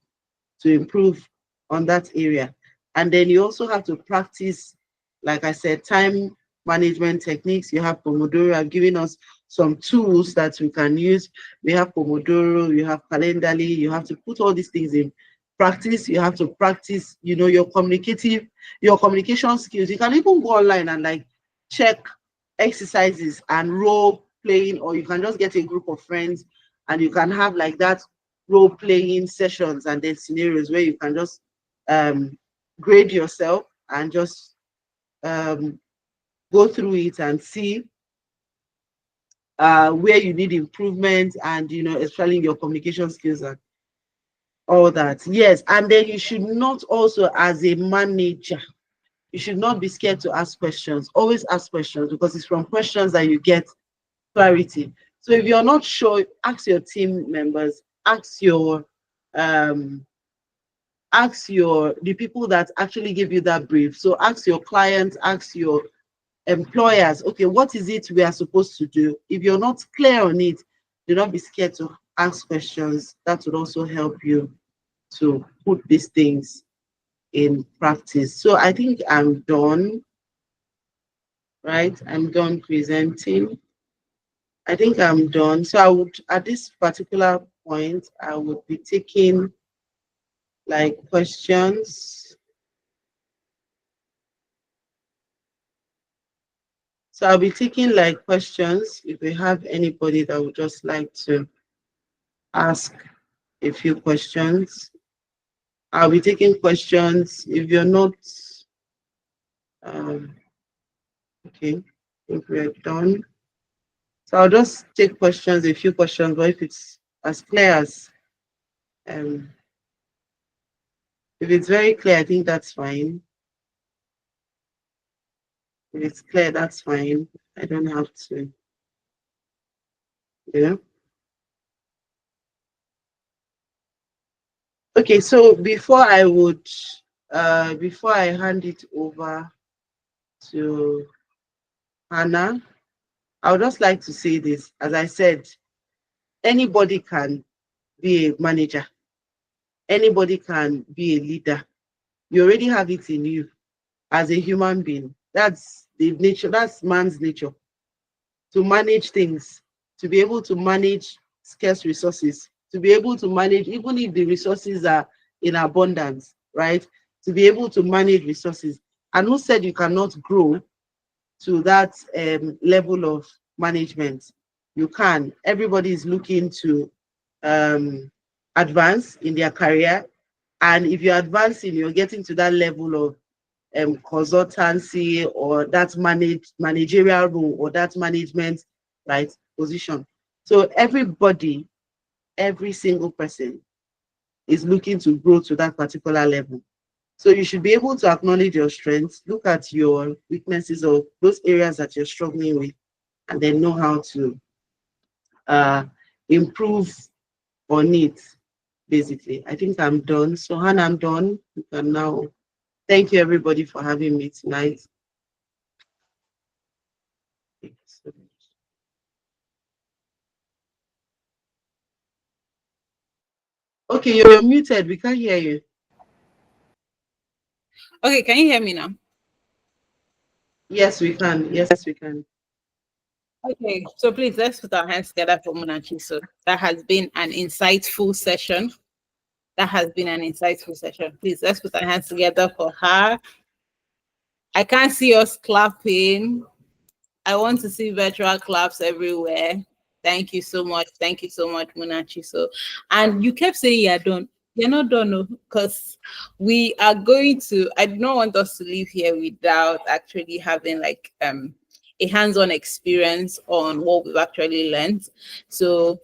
to improve on that area. And then you also have to practice, like I said, time management techniques. You have Pomodoro. I've given us some tools that we can use. We have Pomodoro, you have Calendly. You have to put all these things in practice. You have to practice, your communication skills. You can even go online and like check exercises and role playing, or you can just get a group of friends and you can have like that role playing sessions and then scenarios where you can just grade yourself and just um, go through it and see where you need improvement, and especially in your communication skills and all that. Yes, and then you should not also, as a manager, you should not be scared to ask questions. Always ask questions, because it's from questions that you get clarity. So if you're not sure, ask your team members, um, ask the people that actually give you that brief. So ask your clients, ask your employers, okay, what is it we are supposed to do? If you're not clear on it, do not be scared to ask questions. That would also help you to put these things in practice. So I think I'm done, right? I'm done presenting. I think I'm done. So I would, at this particular point, I would be taking like questions. So I'll be taking like questions if we have anybody that would just like to ask a few questions. I'll be taking questions. If you're not, um, okay, if we're done. So I'll just take questions, a few questions, but if it's as clear as, um, if it's very clear, I think that's fine. If it's clear, that's fine. I don't have to, yeah. Okay, so before I hand it over to Hannah, I would just like to say this. As I said, anybody can be a manager. Anybody can be a leader. You already have it in you as a human being. That's the nature, that's man's nature, to manage things, to be able to manage scarce resources, to be able to manage, even if the resources are in abundance, right? To be able to manage resources. And who said you cannot grow to that level of management? You can. Everybody is looking to advance in their career. And if you're advancing, you're getting to that level of consultancy, or that managerial role, or that management, right, position. So everybody, every single person is looking to grow to that particular level. So you should be able to acknowledge your strengths, look at your weaknesses or those areas that you're struggling with, and then know how to uh, improve on it, basically. I think I'm done. So Hannah, I'm done. You can now. Thank you everybody for having me tonight. Thank you so much. Okay, you're muted. We can't hear you. Okay, can you hear me now? Yes, we can. Yes, we can. Okay, so please let's put our hands together for Munachiso. That has been an insightful session. That has been an insightful session. Please let's put our hands together for her. I can't see us clapping. I want to see virtual claps everywhere. Thank you so much. Thank you so much, Munachiso. And you kept saying you're done. You're not done, because we are going to. I do not want us to leave here without actually having like a hands-on experience on what we've actually learned. So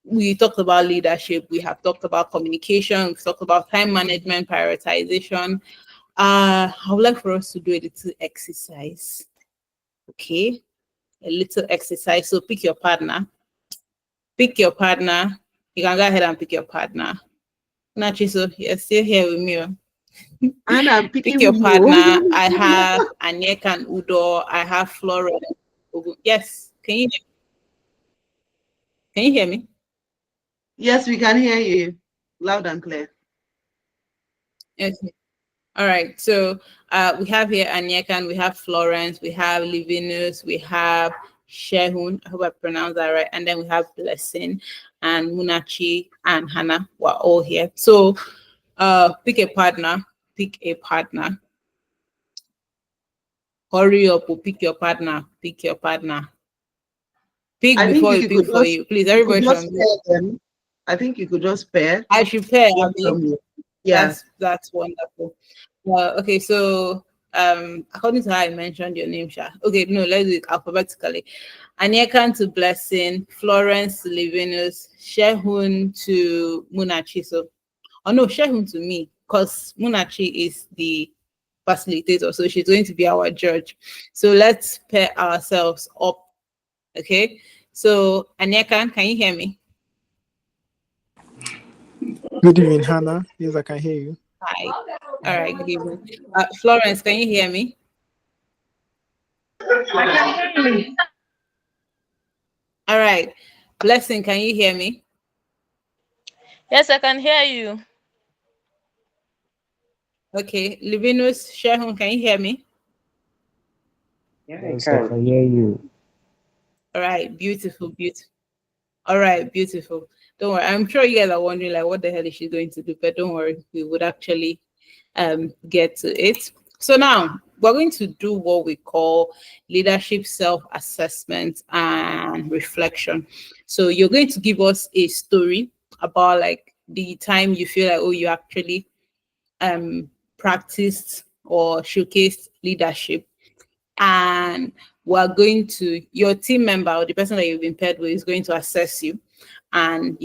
we talked about leadership. We have talked about communication. We've talked about time management, prioritization. I would like for us to do a little exercise. Okay, a little exercise. So pick your partner. Pick your partner. You can go ahead and pick your partner. Nachiso, you're still here with me. And I'm Pick picking your partner. you. I have Anyeka and Udo. I have Florence. Yes. Can you hear me? Yes, we can hear you loud and clear. Yes. All right. So we have here Anyeka, we have Florence, we have Livinus, we have Shehun. I hope I pronounced that right. And then we have Blessing and Munachi and Hannah. We're all here. So pick a partner. Pick a partner. Hurry up, or pick your partner. Pick your partner. Pick I think before if we you pick could for just you. Please, you could everybody just should. pair them. I think you could just pair. I should pair, One Abby. from you. Yeah. That's wonderful. Okay, so according to how I mentioned your name, Sha. Okay, no, let's do it alphabetically. Anyekan to Blessing, Florence to Livinus, Shehun to Munachiso. Oh no, Shehun to me, because Munachi is the facilitator, so she's going to be our judge. So let's pair ourselves up. Okay. So Anyekan, can you hear me? Good evening, Hannah. Yes, I can hear you. Hi. All right, good evening. Florence, can you hear me? All right. Blessing, can you hear me? Yes, I can hear you. Okay. Livinus, Shehun, can you hear me? Yes, I can hear you. All right. Beautiful, beautiful. All right, beautiful. Don't worry. I'm sure you guys are wondering like what the hell is she going to do, but don't worry, we would actually get to it. So now we're going to do what we call leadership self-assessment and reflection. So you're going to give us a story about like the time you feel like, oh, you actually practiced or showcased leadership, and we're going to, your team member or the person that you've been paired with is going to assess you and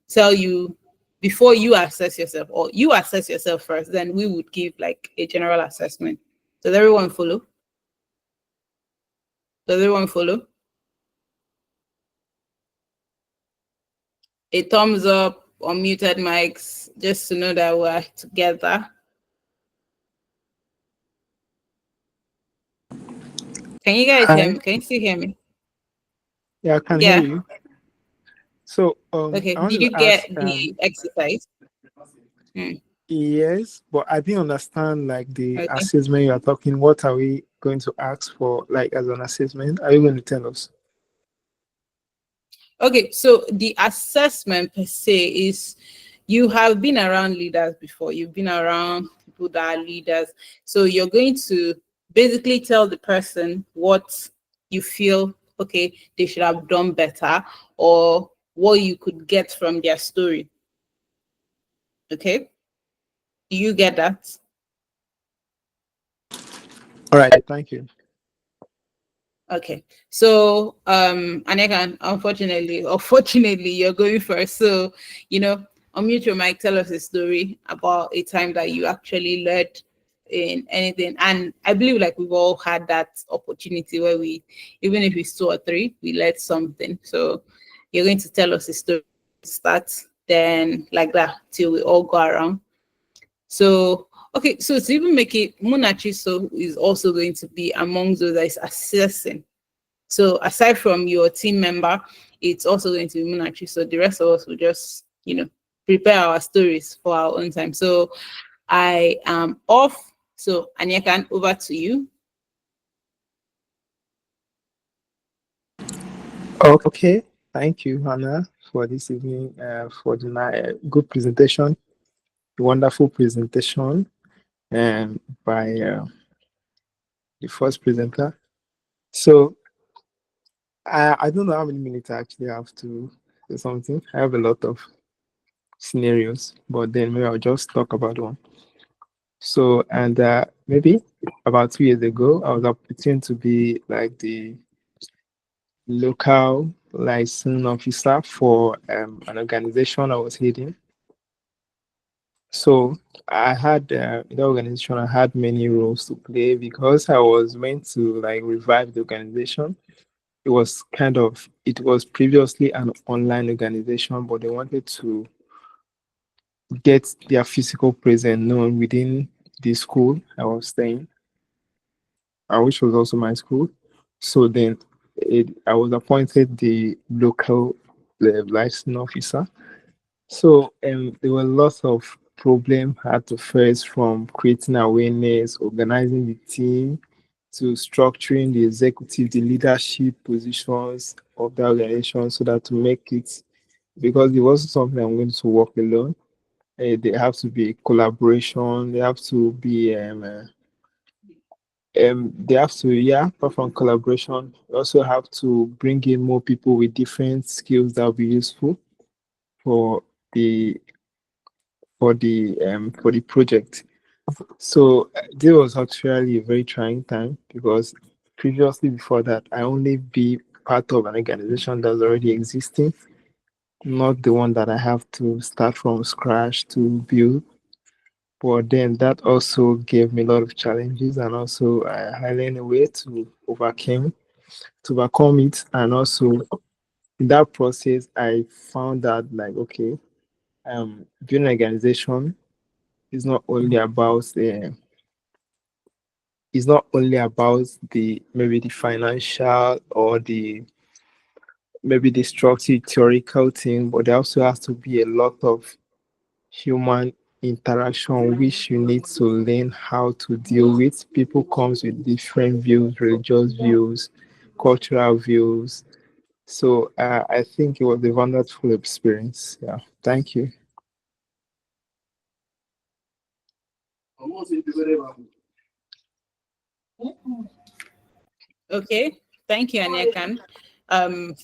tell you before you assess yourself, or you assess yourself first, then we would give like a general assessment. Does everyone follow? Does everyone follow? A thumbs up or muted mics just to know that we're together. Can you guys hear Hi. me? Can you still hear me? Yeah, I can hear Yeah. you. So, Okay. I wanted Did to you ask, get the exercise? yes, but I didn't understand like the Okay. assessment you are talking. What are we going to ask for, like as an assessment? Are you going to tell us? Okay, so the assessment per se is you have been around leaders before, you've been around people that are leaders. So you're going to basically tell the person what you feel, okay, they should have done better, or what you could get from their story. Okay, do you get that? All right, thank you. Okay, so and again, unfortunately, you're going first. So, unmute your mic, tell us a story about a time that you actually led in anything. And I believe like we've all had that opportunity where we, even if it's two or three, we led something. So you're going to tell us a story, start, then like that till we all go around. So, okay, so to even make it, Munachiso is also going to be among those that is assessing. So aside from your team member, it's also going to be Munachi. So the rest of us will just, prepare our stories for our own time. So I am off. So Anyakan, over to you. Okay, thank you, Hannah, for this evening, for the good presentation, wonderful presentation, by the first presenter. So I don't know how many minutes I actually have to say something. I have a lot of scenarios, but then maybe I'll just talk about one. So, and maybe about 2 years ago, I was opportunity to be like the local license officer for an organization I was heading. So I had in the organization, I had many roles to play because I was meant to like revive the organization. It was previously an online organization, but they wanted to get their physical presence known within the school I was staying, which was also my school. So then I was appointed the local license officer. So there were lots of problems I had to face, from creating awareness, organizing the team, to structuring the executive, the leadership positions of the organization, so that to make it, because it wasn't something I'm going to work alone. They have to be collaboration. They have to be they have to, yeah, apart from collaboration, you also have to bring in more people with different skills that will be useful for the for the project. So this was actually a very trying time, because previously, before that, I only be part of an organization that's already existing, not the one that I have to start from scratch to build. But then that also gave me a lot of challenges, and also I learned a way to overcome it. And also in that process, I found that, like, okay, building an organization is not only about the it's not only about the maybe the financial or the maybe the structured theoretical thing, but there also has to be a lot of human interaction, which you need to learn how to deal with. People comes with different views, religious views, cultural views. So I think it was a wonderful experience. Yeah, thank you. Okay, thank you, Anyakan.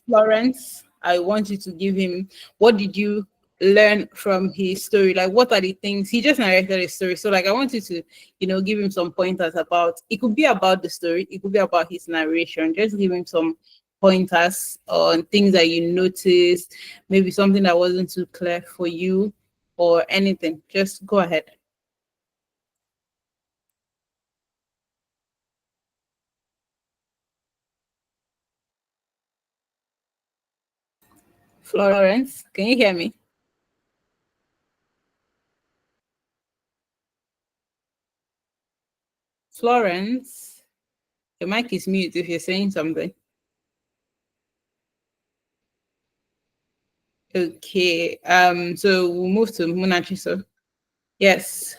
Florence, I want you to give him, what did you learn from his story? Like, what are the things he just narrated his story? So, like, I want you to, give him some pointers about. It could be about the story, it could be about his narration. Just give him some pointers on things that you noticed, maybe something that wasn't too clear for you, or anything. Just go ahead. Florence, can you hear me? Florence, your mic is mute if you're saying something. Okay. So we'll move to Munachiso. Yes.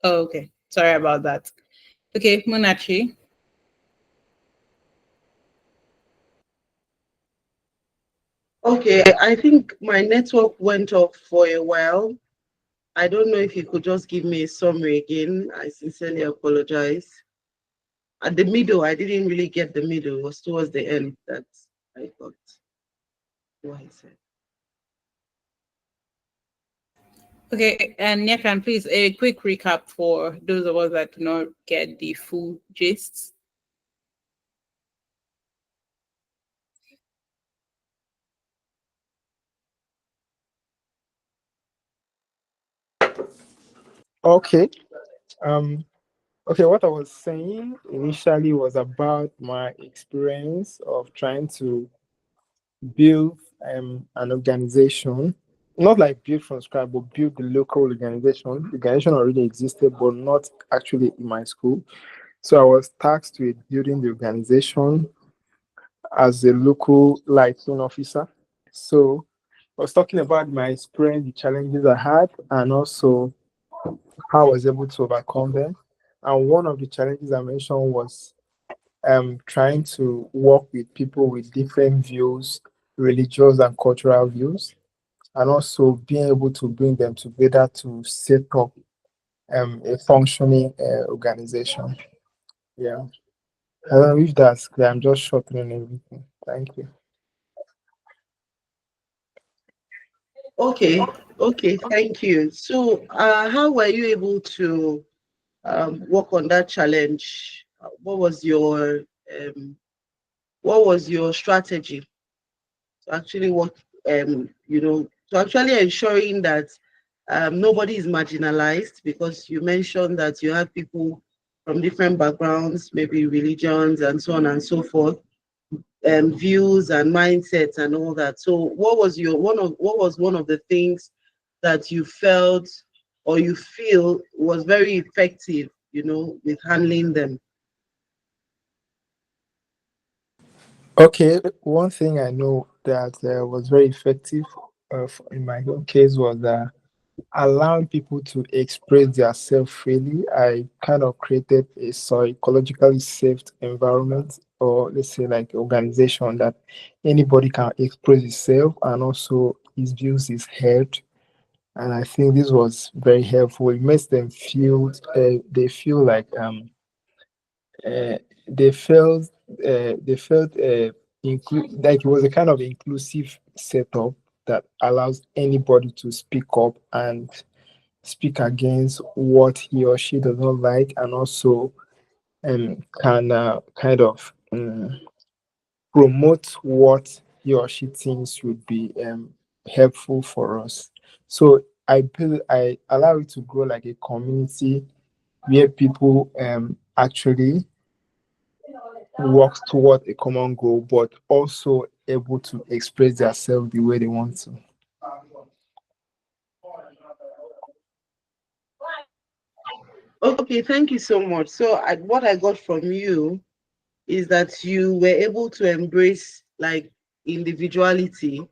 Oh, okay. Sorry about that. Okay, Munachi. Okay, I think my network went off for a while. I don't know if you could just give me a summary again. I sincerely apologize. At the middle, I didn't really get the middle. It was towards the end that I got what he said. Okay, and Yakan, please, a quick recap for those of us that do not get the full gist. Okay. Um. Okay. What I was saying initially was about my experience of trying to build an organization, not like build from scratch, but build the local organization. The organization already existed, but not actually in my school. So I was tasked with building the organization as a local lighting officer. So I was talking about my experience, the challenges I had, and also how I was able to overcome them. And one of the challenges I mentioned was trying to work with people with different views, religious and cultural views, and also being able to bring them together to set up a functioning organization. Yeah. I don't know if that's clear. I'm just shortening everything. Thank you. Okay, okay, thank you. So, how were you able to work on that challenge? Um, what was your strategy to actually work, to actually ensuring that nobody is marginalized? Because you mentioned that you have people from different backgrounds, maybe religions and so on and so forth, views and mindsets and all that. So, what was one of the things that you felt or you feel was very effective, with handling them? Okay, one thing I know that was very effective in my own case was allowing people to express themselves freely. I kind of created a psychologically safe environment, or let's say like organization that anybody can express himself and also his views is heard. And I think this was very helpful. It makes them feel they feel like uh, they felt like it was a kind of inclusive setup that allows anybody to speak up and speak against what he or she does not like, and also can kind of promote what he or she thinks would be helpful for us. So I allow it to grow like a community where people actually work toward a common goal, but also able to express themselves the way they want to. Okay, thank you so much. So, what I got from you is that you were able to embrace like individuality,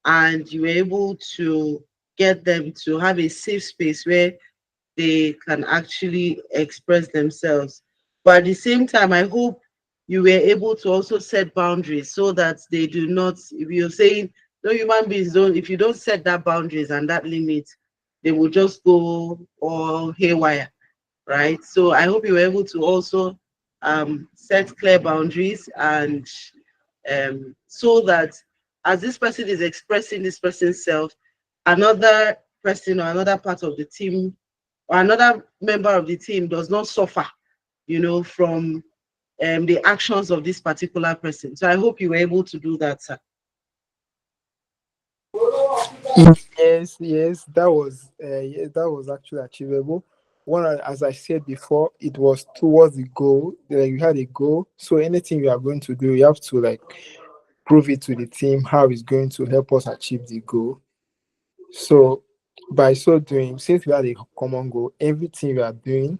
and you were able to get them to have a safe space where they can actually express themselves. But at the same time, I hope you were able to also set boundaries so that they do not, if you're saying no, human beings don't, if you don't set that boundaries and that limit, they will just go all haywire, right? So I hope you were able to also set clear boundaries, and so that as this person is expressing this person's self, another person or another part of the team or another member of the team does not suffer, from the actions of this particular person. So I hope you were able to do that, sir. Yes, yes, that was actually achievable. As I said before, it was towards the goal. Like you had a goal, so anything you are going to do, you have to like prove it to the team how it's going to help us achieve the goal. So by so doing, since we had a common goal, everything you are doing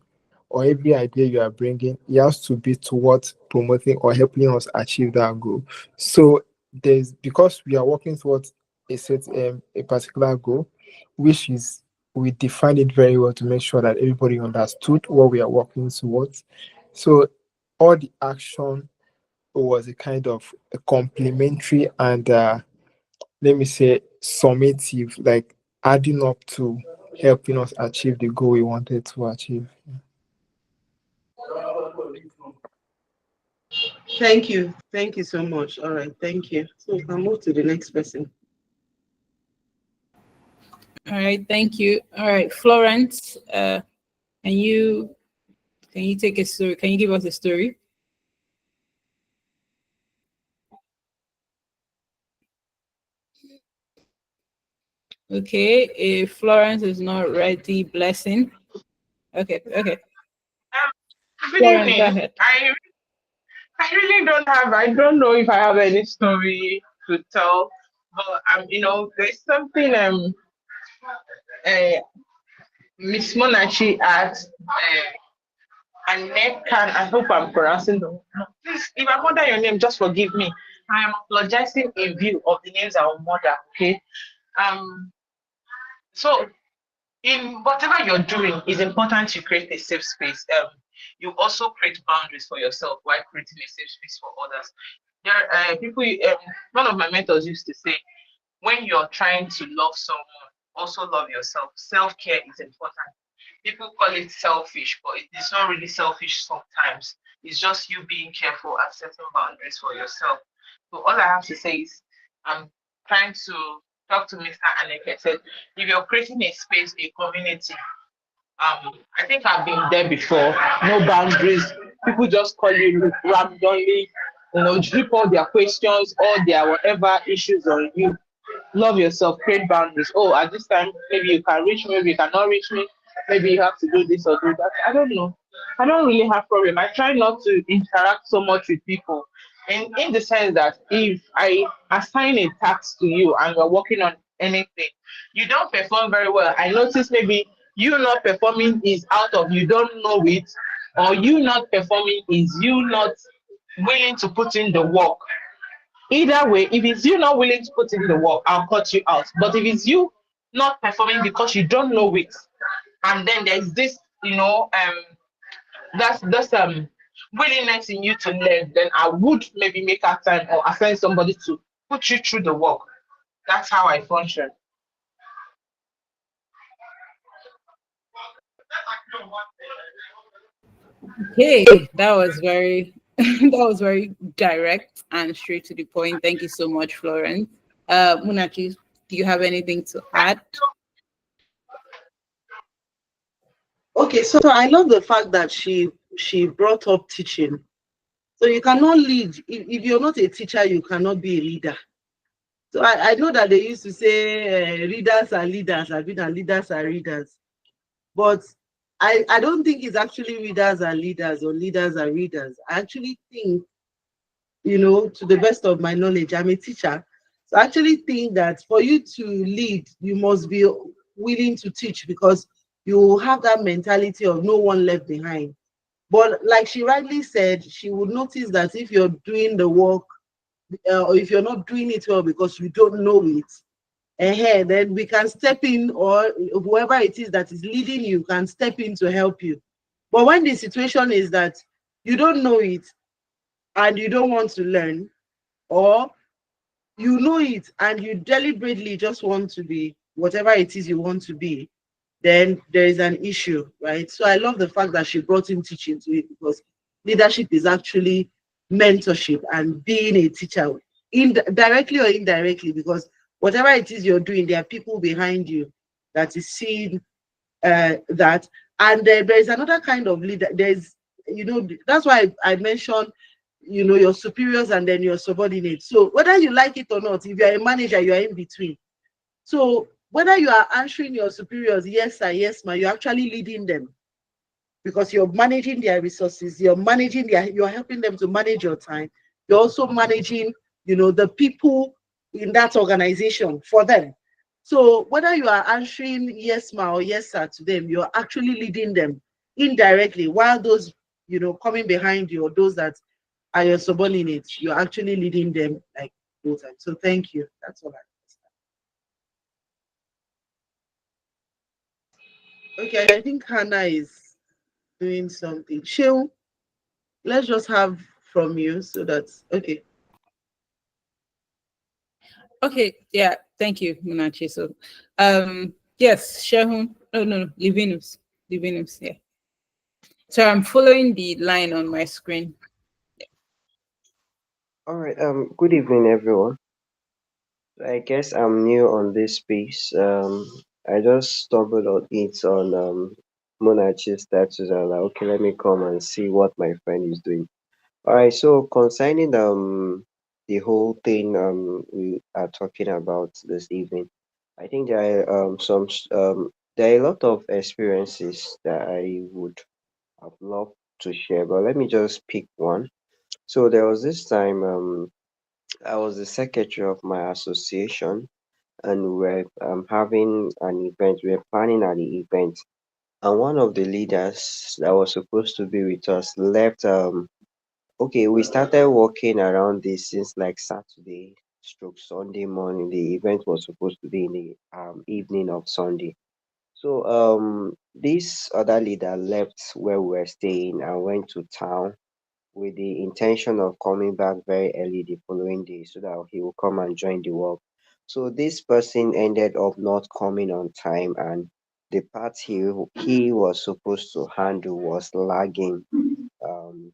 or every idea you are bringing, it has to be towards promoting or helping us achieve that goal. So there's because we are working towards a particular goal, which is we define it very well to make sure that everybody understood what we are working towards. So all the action was a kind of a complementary and let me say summative, like adding up to helping us achieve the goal we wanted to achieve. Thank you so much. All right, thank you. So we can move to the next person. All right, thank you. All right, Florence, can you can you take a story? Can you give us a story? Okay, if Florence is not ready, blessing. Okay, okay. Good Florence, go evening. ahead. I really don't have, I don't know if I have any story to tell, but there's something uh, Miss Monachi asked, Annette can, I hope I'm pronouncing the please, if I murder your name, just forgive me. I am apologizing in view of the names I will murder, okay? Um, so in whatever you're doing, it's important to create a safe space. You also create boundaries for yourself while creating a safe space for others. There are people. One of my mentors used to say, when you're trying to love someone, also love yourself. Self care is important. People call it selfish, but it's not really selfish sometimes. It's just you being careful and setting boundaries for yourself. So all I have to say is I'm trying to talk to Mr. Aneke said, if you're creating a space, a community, I think I've been there before. No boundaries. People just call you randomly, drip all their questions, all their whatever issues on you. Love yourself, create boundaries. Oh, at this time, maybe you can reach me, maybe you cannot reach me, maybe you have to do this or do that. I don't know. I don't really have problem. I try not to interact so much with people. In the sense that if I assign a task to you and we're working on anything, you don't perform very well. I notice maybe you not performing is out of you don't know it, or you not performing is you not willing to put in the work. Either way, if it's you not willing to put in the work, I'll cut you out. But if it's you not performing because you don't know it, and then there's this, that's willingness in you to learn, then I would maybe make a time or assign somebody to put you through the work. That's how I function. Okay, that was very that was very direct and straight to the point. Thank you so much, Florence. Munachi, do you have anything to add? Okay, so I love the fact that she brought up teaching. So you cannot lead if you're not a teacher, you cannot be a leader. So I know that they used to say readers are leaders, and leaders are readers. But I don't think it's actually readers are leaders or leaders are readers. I actually think, to the best of my knowledge, I'm a teacher. So I actually think that for you to lead, you must be willing to teach because you have that mentality of no one left behind. But like she rightly said, she would notice that if you're doing the work or if you're not doing it well because you don't know it, then we can step in, or whoever it is that is leading you can step in to help you. But when the situation is that you don't know it and you don't want to learn, or you know it and you deliberately just want to be whatever it is you want to be, then there is an issue, right? So I love the fact that she brought in teaching to it because leadership is actually mentorship and being a teacher, directly or indirectly, because whatever it is you're doing, there are people behind you that is seeing that. And then there's another kind of leader. That's why I mentioned, your superiors and then your subordinates. So whether you like it or not, if you're a manager, you're in between. So whether you are answering your superiors, yes sir, yes ma, you're actually leading them because you're managing their resources, you're helping them to manage your time. You're also managing, the people in that organization for them. So whether you are answering yes ma or yes sir to them, you're actually leading them indirectly, while those, coming behind you or those that are your subordinates, you're actually leading them like full time. So thank you. That's all I. Okay, I think Hannah is doing something. Sheil, let's just have from you so that's okay. Okay, yeah, thank you, Munachiso. Yes, Shehun. Oh no, Livinus. Livinus, yeah. So I'm following the line on my screen. All right. Good evening, everyone. I guess I'm new on this space. I just stumbled on it on Monachi's status. I'm like, okay, let me come and see what my friend is doing. All right. So concerning the whole thing we are talking about this evening, I think there are there are a lot of experiences that I would have loved to share, but let me just pick one. So there was this time I was the secretary of my association, and we were having an event. We were planning at the event, and one of the leaders that was supposed to be with us left. Okay, we started working around this since like Saturday stroke Sunday morning. The event was supposed to be in the evening of Sunday. So this other leader left where we were staying and went to town with the intention of coming back very early the following day so that he will come and join the work. So this person ended up not coming on time, and the part he was supposed to handle was lagging,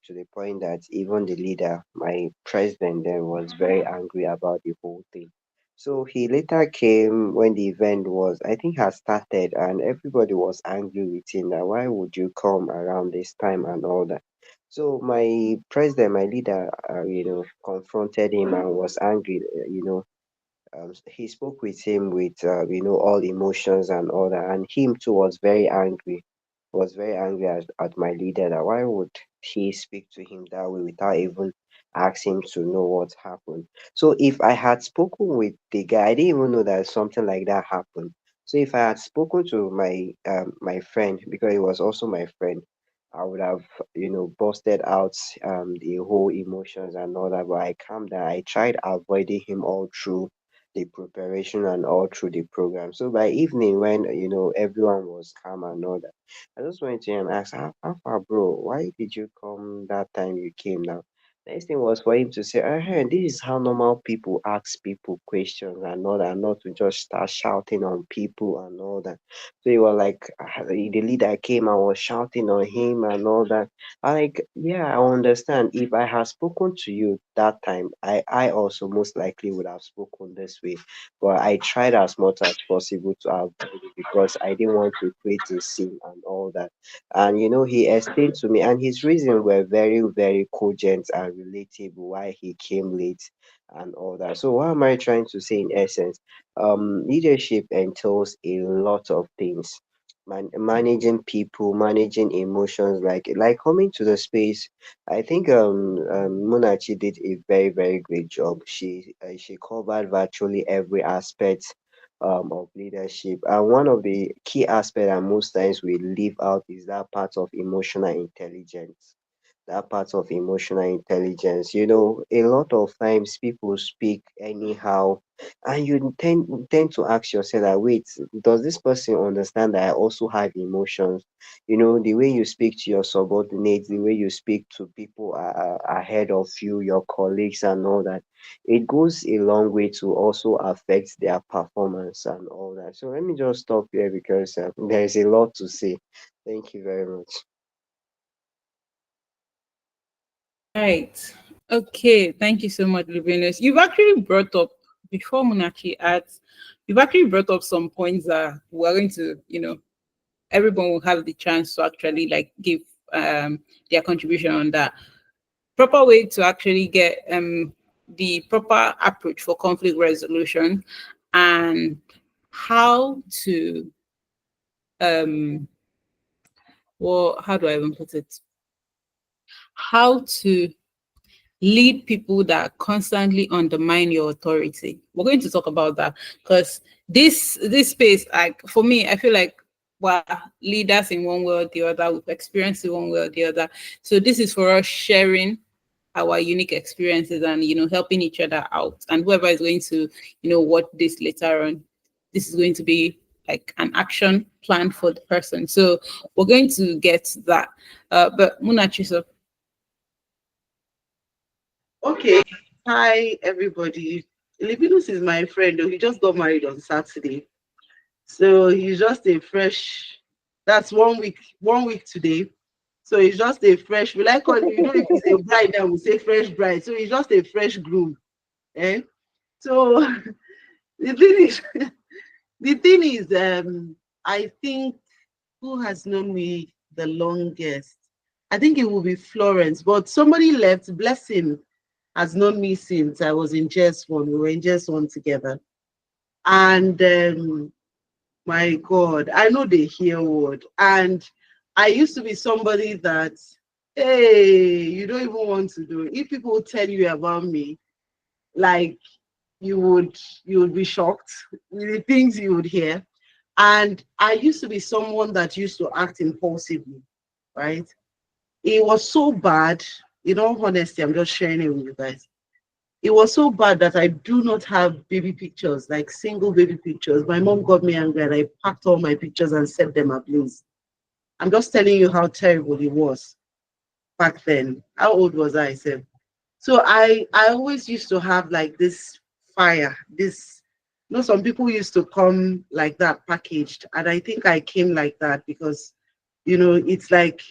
to the point that even the leader, my president then, was very angry about the whole thing. So he later came when the event was, I think, had started, and everybody was angry with him that why would you come around this time and all that. So my president, my leader, confronted him and was angry. He spoke with him with all emotions and all that, and him too was very angry at my leader that why would he speak to him that way without even asking him to know what happened. So if I had spoken with the guy, I didn't even know that something like that happened. So if I had spoken to my friend, because he was also my friend, I would have busted out the whole emotions and all that. But I calmed down. I tried avoiding him all through the preparation and all through the program. So by evening, when everyone was calm and all that, I just went to him and asked, how far, bro? Why did you come that time you came now? Next thing was for him to say, hey, this is how normal people ask people questions and all that, not to just start shouting on people and all that. So he was like, the leader came and was shouting on him and all that. I like, yeah, I understand. If I had spoken to you that time, I also most likely would have spoken this way. But I tried as much as possible to avoid it because I didn't want to create a scene and all that. And he explained to me, and his reasons were very, very cogent and relatable why he came late and all that. So what am I trying to say in essence? Leadership entails a lot of things. Managing people, managing emotions, like coming to the space. I think Munachi did a very, very great job. She covered virtually every aspect of leadership, and one of the key aspects that most times we leave out is that part of emotional intelligence. That part of emotional intelligence. A lot of times people speak anyhow, and you tend to ask yourself that, wait, does this person understand that I also have emotions? The way you speak to your subordinates, the way you speak to people ahead of you, your colleagues and all that, it goes a long way to also affect their performance and all that. So let me just stop here because there is a lot to say. Thank you very much. Right. Okay. Thank you so much, Luminous. You've actually brought up, before Munachi adds, you've actually brought up some points that we're going to, everyone will have the chance to actually like give their contribution on that. Proper way to actually get the proper approach for conflict resolution, and how to well, how do I even put it? How to lead people that constantly undermine your authority. We're going to talk about that because this space, like for me, I feel like we're leaders in one way or the other, we've experienced it one way or the other. So this is for us sharing our unique experiences and helping each other out. And whoever is going to watch this later on, this is going to be like an action plan for the person. So we're going to get to that. But Munachiso. Okay. Hi, everybody. Libinus is my friend, though. He just got married on Saturday. So he's just a fresh, that's 1 week today. So he's just a fresh, we like calling, if he's a bride, then we say fresh bride. So he's just a fresh groom. Eh? So the thing is, I think who has known me the longest? I think it will be Florence, but somebody left. Blessing has known me since I was in JS1. We were in JS1 together. And my God, I know they hear word. And I used to be somebody that, hey, you don't even want to do it. If people tell you about me, like you would be shocked with the things you would hear. And I used to be someone that used to act impulsively, right? It was so bad, in all honesty, I'm just sharing it with you guys. It was so bad that I do not have baby pictures, like single baby pictures. My mom got me angry and I packed all my pictures and set them ablaze. I'm just telling you how terrible it was back then. How old was I? Said. So I always used to have like this fire, this, some people used to come like that packaged. And I think I came like that because, it's like,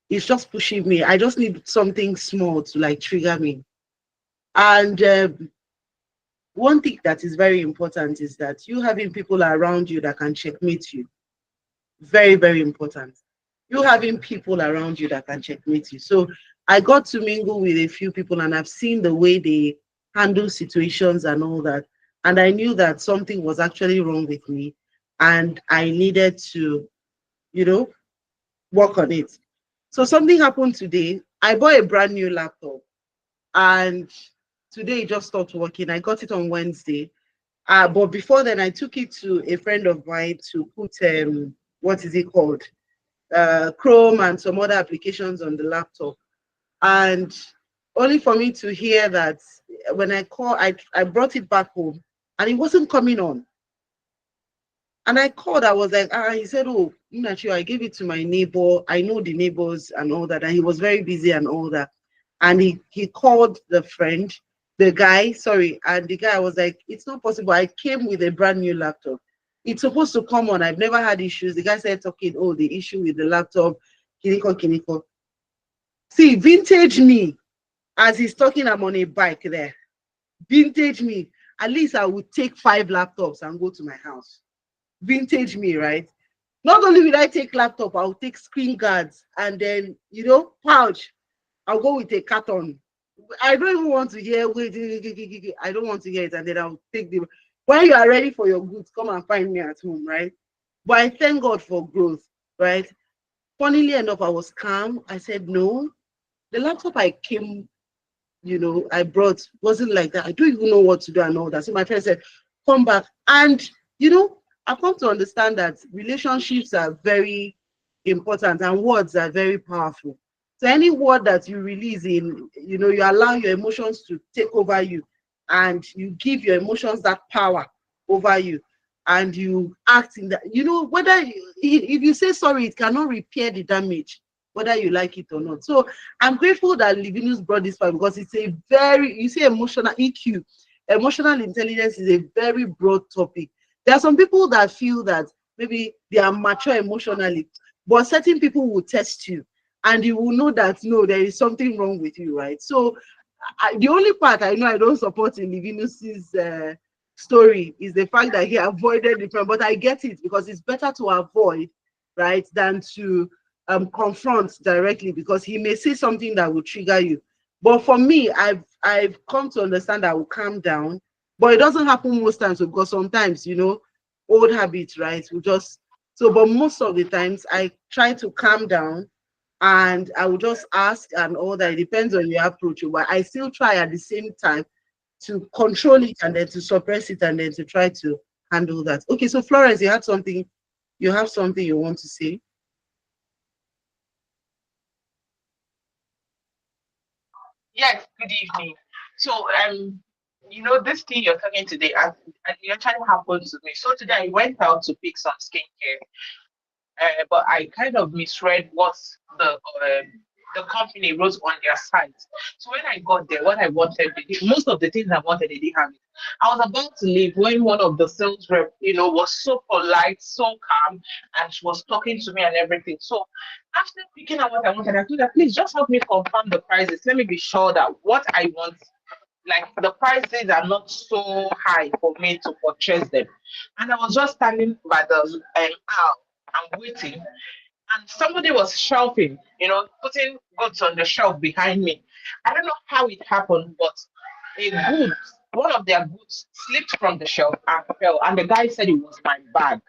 it's just pushing me. I just need something small to like trigger me. And one thing that is very important is that you having people around you that can checkmate you. Very, very important. You having people around you that can checkmate you. So I got to mingle with a few people and I've seen the way they handle situations and all that. And I knew that something was actually wrong with me and I needed to, work on it. So something happened today. I bought a brand new laptop and today it just stopped working. I got it on Wednesday. But before then, I took it to a friend of mine to put, what is it called? Chrome and some other applications on the laptop. And only for me to hear that when I call, I brought it back home and it wasn't coming on. And I called, I was like, he said, oh, Munachiso, I gave it to my neighbor. I know the neighbors and all that. And he was very busy and all that. And he called the friend, the guy, sorry. And the guy was like, it's not possible. I came with a brand new laptop. It's supposed to come on. I've never had issues. The guy said, okay, oh, the issue with the laptop, kiniko. See, vintage me, as he's talking, I'm on a bike there. Vintage me. At least I would take 5 laptops and go to my house. Vintage me, right? Not only will I take laptop, I'll take screen guards and then, pouch. I'll go with a carton. I don't even want to hear, wait, I don't want to hear it. And then I'll take the, when you are ready for your goods, come and find me at home, right? But I thank God for growth, right? Funnily enough, I was calm. I said, no, the laptop I came, I brought wasn't like that. I don't even know what to do and all that. So my friend said, come back. And, I've come to understand that relationships are very important and words are very powerful. So any word that you release in, you allow your emotions to take over you and you give your emotions that power over you and you act in that, if you say sorry, it cannot repair the damage, whether you like it or not. So I'm grateful that Livinus brought this part because it's a very, emotional EQ, emotional intelligence is a very broad topic. There are some people that feel that maybe they are mature emotionally, but certain people will test you and you will know that, no, there is something wrong with you, right? So the only part I know I don't support in Livinus's story is the fact that he avoided the friend, but I get it because it's better to avoid, right, than to confront directly because he may say something that will trigger you. But for me, I've come to understand I will calm down. But it doesn't happen most times because sometimes, old habits, right? But most of the times I try to calm down and I will just ask and all that. It depends on your approach, but I still try at the same time to control it and then to suppress it and then to try to handle that. Okay, so Florence, you have something you want to say? Yes, good evening. So, this thing you're talking today, and it actually happened to me. So today I went out to pick some skincare, but I kind of misread what the company wrote on their site. So when I got there, what I wanted, most of the things I wanted, they didn't have it. I was about to leave when one of the sales rep, was so polite, so calm, and she was talking to me and everything. So after picking out what I wanted, I told her, please just help me confirm the prices. Let me be sure that what I want, like the prices are not so high for me to purchase them. And I was just standing by the aisle and waiting. And somebody was shelving, putting goods on the shelf behind me. I don't know how it happened, but one of their goods slipped from the shelf and fell. And the guy said it was my bag.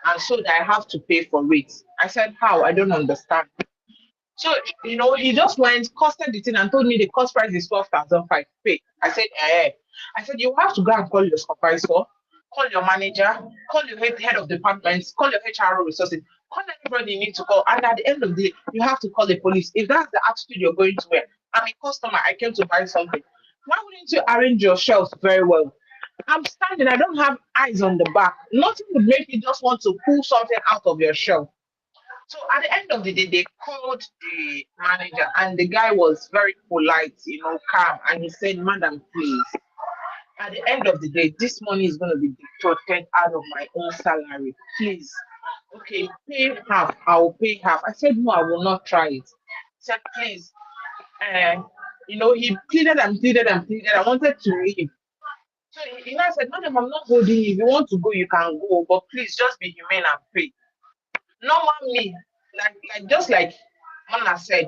And so that I have to pay for it. I said, how? I don't understand. So, he just went, costed the thing and told me the cost price is 12,005. Pay. I said, eh. I said, you have to go and call your supervisor, call your manager, call your head of departments, call your HR resources, call everybody you need to call. And at the end of the day, you have to call the police. If that's the attitude you're going to wear, I'm a customer, I came to buy something. Why wouldn't you arrange your shelves very well? I'm standing, I don't have eyes on the back. Nothing would make you just want to pull something out of your shelf. So at the end of the day, they called the manager, and the guy was very polite, calm, and he said, "Madam, please. At the end of the day, this money is going to be deducted out of my own salary. Please, okay, pay half. I will pay half." I said, "No, I will not try it." He said, "Please." And he pleaded and pleaded and pleaded. I wanted to leave. So I said, "Madam, I'm not holding you. If you want to go, you can go. But please just be humane and pay." Normal me, just like Mana said,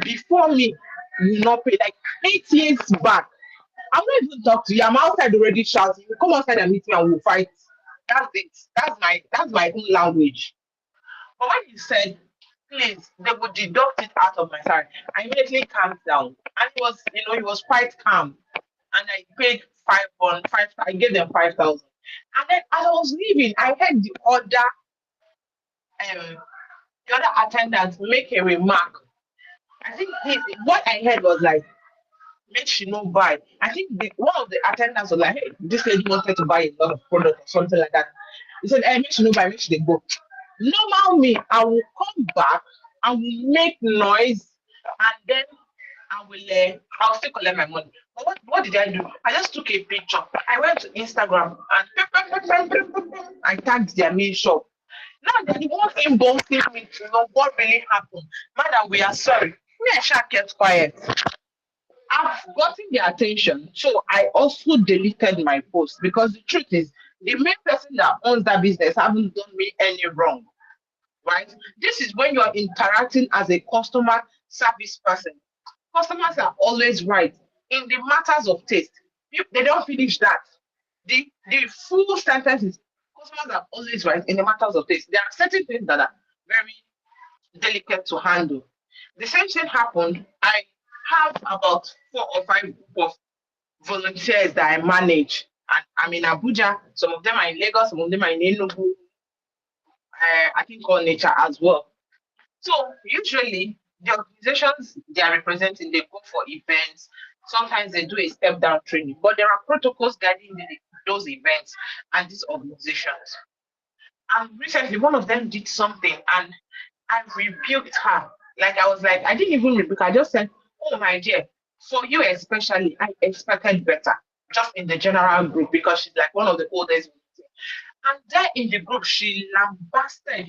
before me, you not pay. Like 8 years back, I'm not even talk to you. I'm outside already shouting. You come outside and meet me and we'll fight. That's it. That's my own language. But when he said, "Please, they would deduct it out of my salary," I immediately calmed down. And he was quite calm. And I paid I gave them 5,000. And then as I was leaving, I heard um the other attendant make a remark. I think what I heard was like, "Make she no buy." I think one of the attendants was like, "Hey, this lady wanted to buy a lot of product or something like that." He said, "Hey, make she no buy, make she dey go." Normal me, I will come back, I will make noise, and then I'll still collect my money. But what did I do? I just took a picture. I went to Instagram and I tagged their main shop. Now they're the one inboxing me to know what really happened. Madam, we are sorry. Me and Sha kept quiet. I've gotten their attention, so I also deleted my post because the truth is, the main person that owns that business haven't done me any wrong, right? This is when you are interacting as a customer service person. Customers are always right in the matters of taste. They don't finish that. The full sentence is, customers are always right in the matters of taste. There are certain things that are very delicate to handle. The same thing happened. I have about 4 or 5 group of volunteers that I manage. And I'm in Abuja. Some of them are in Lagos, some of them are in Enugu. I think all nature as well. So usually the organizations they are representing, they go for events. Sometimes they do a step down training, but there are protocols guiding those events and these organizations. And recently, one of them did something, and I rebuked her. Like I was like, I didn't even rebuke. I just said, "Oh my dear, for you especially, I expected better." Just in the general group because she's like one of the oldest. And there in the group, she lambasted,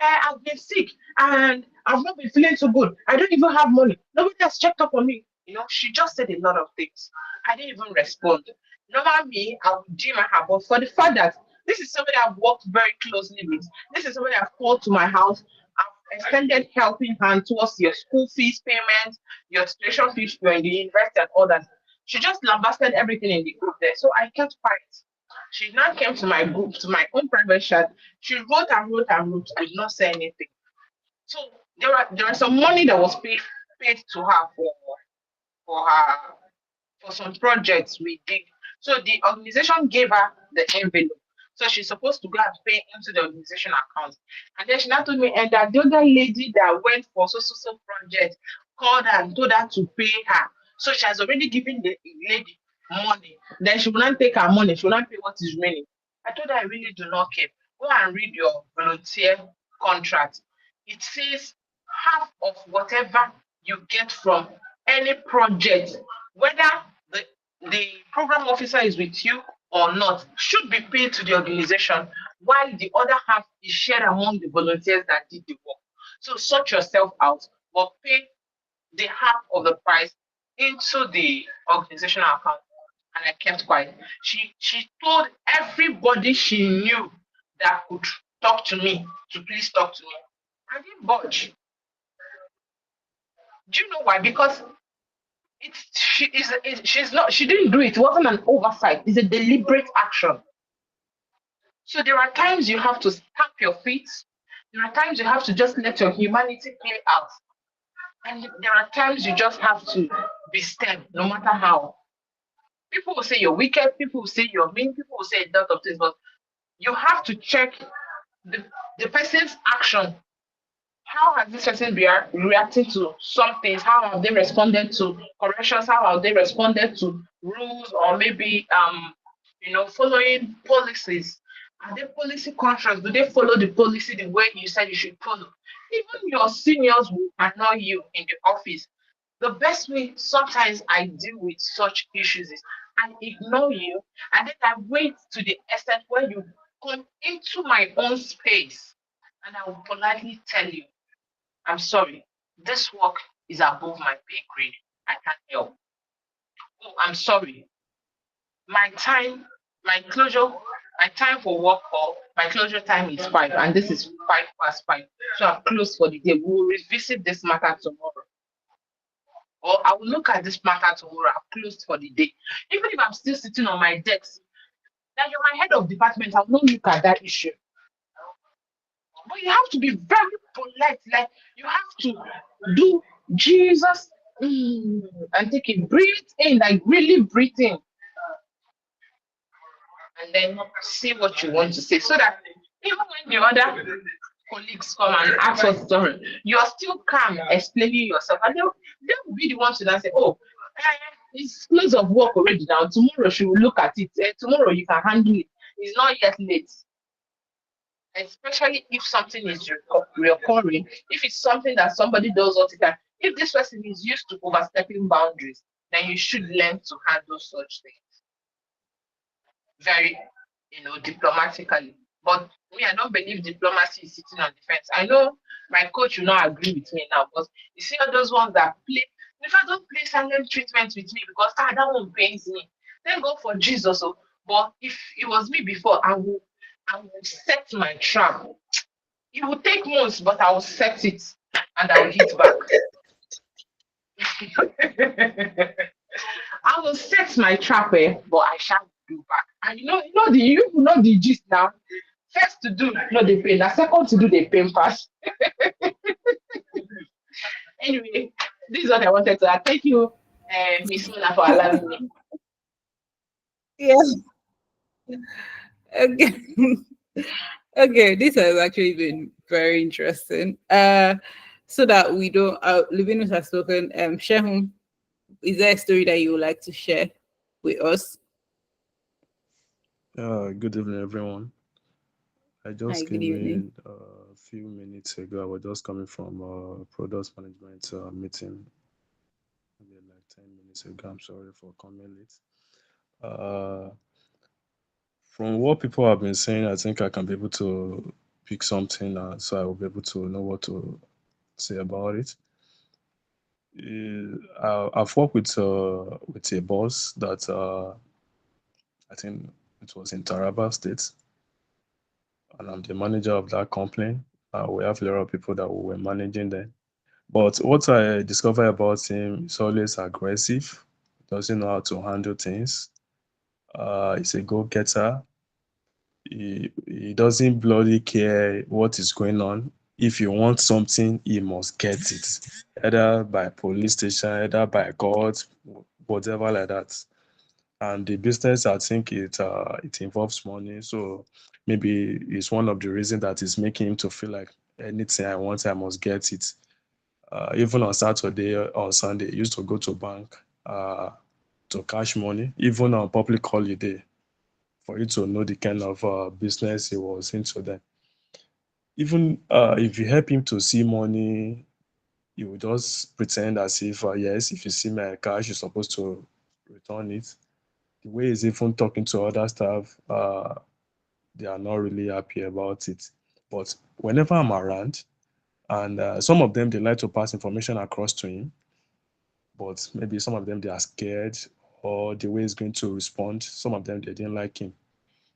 I've been sick and I've not been feeling so good. I don't even have money. Nobody has checked up on me. She just said a lot of things. I didn't even respond. Normal me, I would deem her, but for the fact that this is somebody I've worked very closely with, this is somebody I've called to my house, I've extended helping hand towards your school fees payment, your tuition fees, you're in the university and all that. She just lambasted everything in the group there. So I kept quiet. She now came to my group, to my own private chat. She wrote and wrote and wrote. I did not say anything. So there was some money that was paid to her for her for some projects we did. So the organization gave her the envelope. So she's supposed to go and pay into the organization account. And then she now told me, and that the other lady that went for so project called her and told her to pay her. So she has already given the lady money. Then she will not take her money. She will not pay what is remaining. I told her I really do not care. Go and read your volunteer contract. It says half of whatever you get from any project, whether the program officer is with you or not, should be paid to the organization, while the other half is shared among the volunteers that did the work. So sort yourself out, but pay the half of the price into the organizational account. And I kept quiet. She told everybody she knew that could talk to me to please talk to me. I didn't budge. Do you know why? Because she didn't do it. It wasn't an oversight. It's a deliberate action. So there are times you have to stamp your feet. There are times you have to just let your humanity play out. And there are times you just have to be stern, no matter how. People will say you're wicked, people will say you're mean, people will say a lot of things, but you have to check the person's action. how has this person reacted to some things? How have they responded to corrections? How have they responded to rules or maybe following policies? Are they policy conscious? Do they follow the policy the way you said you should follow? Even your seniors will annoy you in the office. The best way sometimes I deal with such issues is I ignore you and then I wait to the extent where you come into my own space and I will politely tell you, I'm sorry, this work is above my pay grade. I can't help. Oh, I'm sorry. My time, my closure, my time for work or my closure time is 5 and this is 5 past 5. So I'm closed for the day. We will revisit this matter tomorrow. Or I will look at this matter tomorrow. I'm closed for the day. Even if I'm still sitting on my desk, now you're my head of department. I will not look at that issue. But you have to be very polite. Like you have to do Jesus and take a breathe in, like really breathe in, and then see what you want to say. So that even when the other colleagues come and ask us sorry, you're still calm explaining yourself. And they'll be the ones to now say, oh, it's close of work already now. Tomorrow she will look at it. Tomorrow you can handle it. It's not yet late. Especially if something is recurring, if it's something that somebody does all the time, if this person is used to overstepping boundaries, then you should learn to handle such things very, diplomatically. But me, I don't believe diplomacy is sitting on the fence. I know my coach will not agree with me now, but you see all those ones that play, if I don't play silent treatment with me because that one pains me, then go for Jesus. Oh. But if it was me before, I will set my trap. It will take months, but I will set it and I will hit back. I will set my trap, but I shall do back. And you know the gist now. First to do, no the pain. The second to do the pain pass. Anyway, this is what I wanted to add. Thank you, Miss Mona, for allowing me. Yeah. Okay. Okay, this has actually been very interesting. So that we don't Livinus has spoken. Shehun, is there a story that you would like to share with us? Good evening, everyone. I Hi, just good came evening. in a few minutes ago. I was just coming from a product management meeting, maybe like 10 minutes ago. I'm sorry for coming late. Uh, from what people have been saying, I think I can be able to pick something, so I will be able to know what to say about it. I've worked with a boss that I think it was in Taraba State, and I'm the manager of that company. We have a lot of people that we were managing there. But what I discovered about him is always aggressive. Doesn't know how to handle things. He's a go-getter. He doesn't bloody care what is going on. If you want something, he must get it, either by police station, either by court, whatever like that. And the business, I think it involves money, so maybe it's one of the reasons that is making him to feel like anything I want, I must get it. Even on Saturday or Sunday, he used to go to bank to cash money, even on public holiday, for you to know the kind of business he was into then. Even if you help him to see money, he will just pretend as if, yes, if you see my cash, you're supposed to return it. The way he's even talking to other staff, they are not really happy about it. But whenever I'm around, and some of them, they like to pass information across to him, but maybe some of them, they are scared or the way he's going to respond. Some of them, they didn't like him.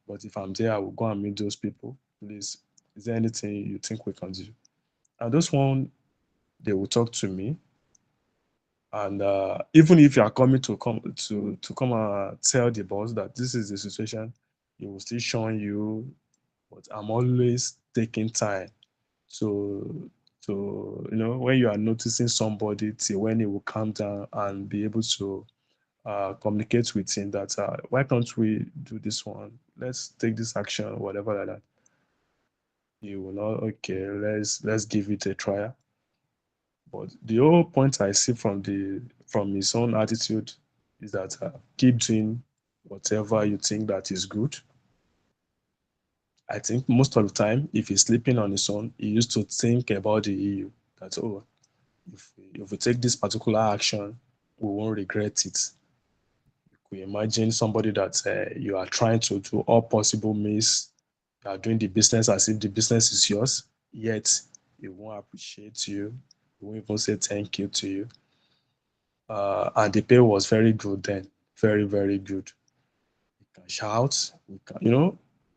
But if I'm there, I will go and meet those people. Please, is there anything you think we can do? And those one, they will talk to me. And even if you are coming to come and tell the boss that this is the situation, he will still show you. But I'm always taking time to when you are noticing somebody till when he will calm down and be able to communicate with him that why can't we do this one? Let's take this action, whatever like that. you will not, okay, let's give it a try. But the whole point I see from his own attitude is that keep doing whatever you think that is good. I think most of the time, if he's sleeping on his own, he used to think about the EU. That, oh, if we take this particular action, we won't regret it. We imagine somebody that you are trying to do all possible means, you are doing the business as if the business is yours, yet he won't appreciate you, he won't even say thank you to you. And the pay was very good then, very, very good. We can shout,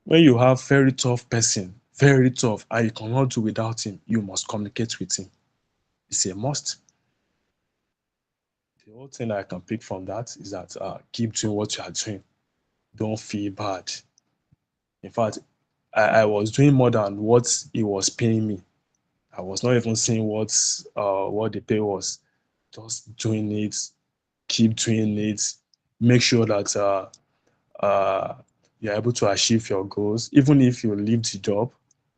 when you have very tough person, very tough, and you cannot do without him, you must communicate with him. It's a must. The whole thing I can pick from that is that keep doing what you are doing. Don't feel bad. In fact, I was doing more than what he was paying me. I was not even seeing what the pay was. Just doing it, keep doing it. Make sure that you're able to achieve your goals. Even if you leave the job,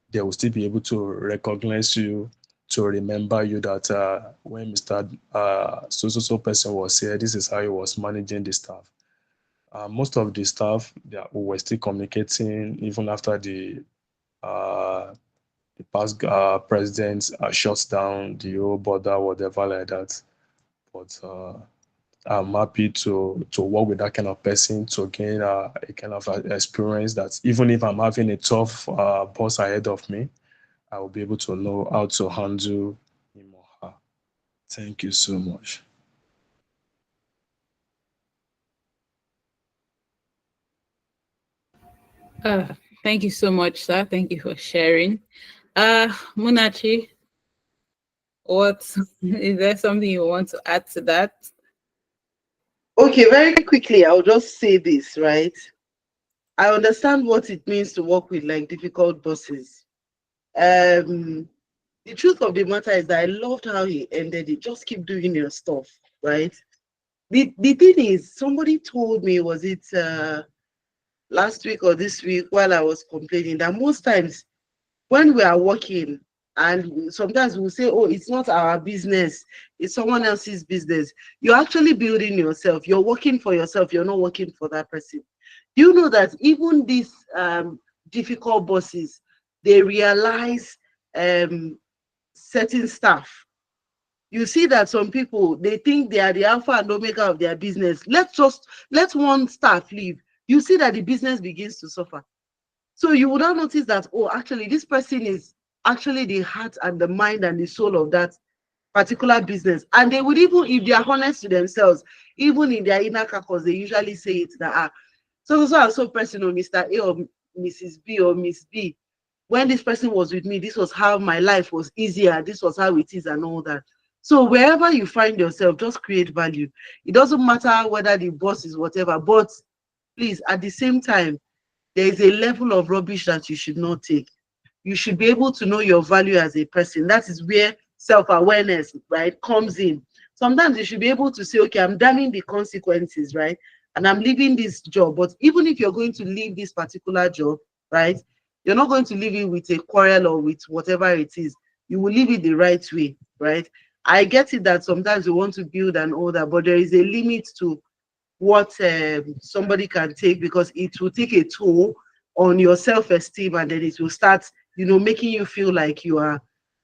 they will still be able to recognize you, to remember you that when Mr. So person was here, this is how he was managing the staff. Most of the staff we were still communicating even after the past president shuts down the whole border, whatever like that. But I'm happy to work with that kind of person to gain a kind of experience that even if I'm having a tough boss ahead of me, I will be able to know how to handle him or her. Thank you so much. Uh, Thank you so much, sir. Thank you for sharing. Munachi, what is there something you want to add to that? Okay, very quickly, I'll just say this, right? I understand what it means to work with like difficult bosses. The truth of the matter is that I loved how he ended it. Just keep doing your stuff, right? The thing is, somebody told me, was it last week or this week while I was complaining, that most times when we are working, and sometimes we'll say, oh, it's not our business, it's someone else's business. You're actually building yourself. You're working for yourself. You're not working for that person. You know that even these difficult bosses, they realize certain stuff. You see that some people, they think they are the alpha and omega of their business. Let one staff leave. You see that the business begins to suffer. So you would not notice that, oh, actually, this person is actually the heart and the mind and the soul of that particular business. And they would, even if they are honest to themselves, even in their inner caucus, they usually say it that, so and so person, or Mr. A or Mrs. B or Miss B, when this person was with me, this was how my life was easier, this was how it is, and all that. So wherever you find yourself, just create value. It doesn't matter whether the boss is whatever, but please, at the same time, there is a level of rubbish that you should not take. You should be able to know your value as a person. That is where self-awareness, right, comes in. Sometimes you should be able to say, okay, I'm damning the consequences, right? And I'm leaving this job. But even if you're going to leave this particular job, right, you're not going to leave it with a quarrel or with whatever it is. You will leave it the right way, right? I get it that sometimes you want to build and all that, but there is a limit to what somebody can take, because it will take a toll on your self-esteem, and then it will start, making you feel like you are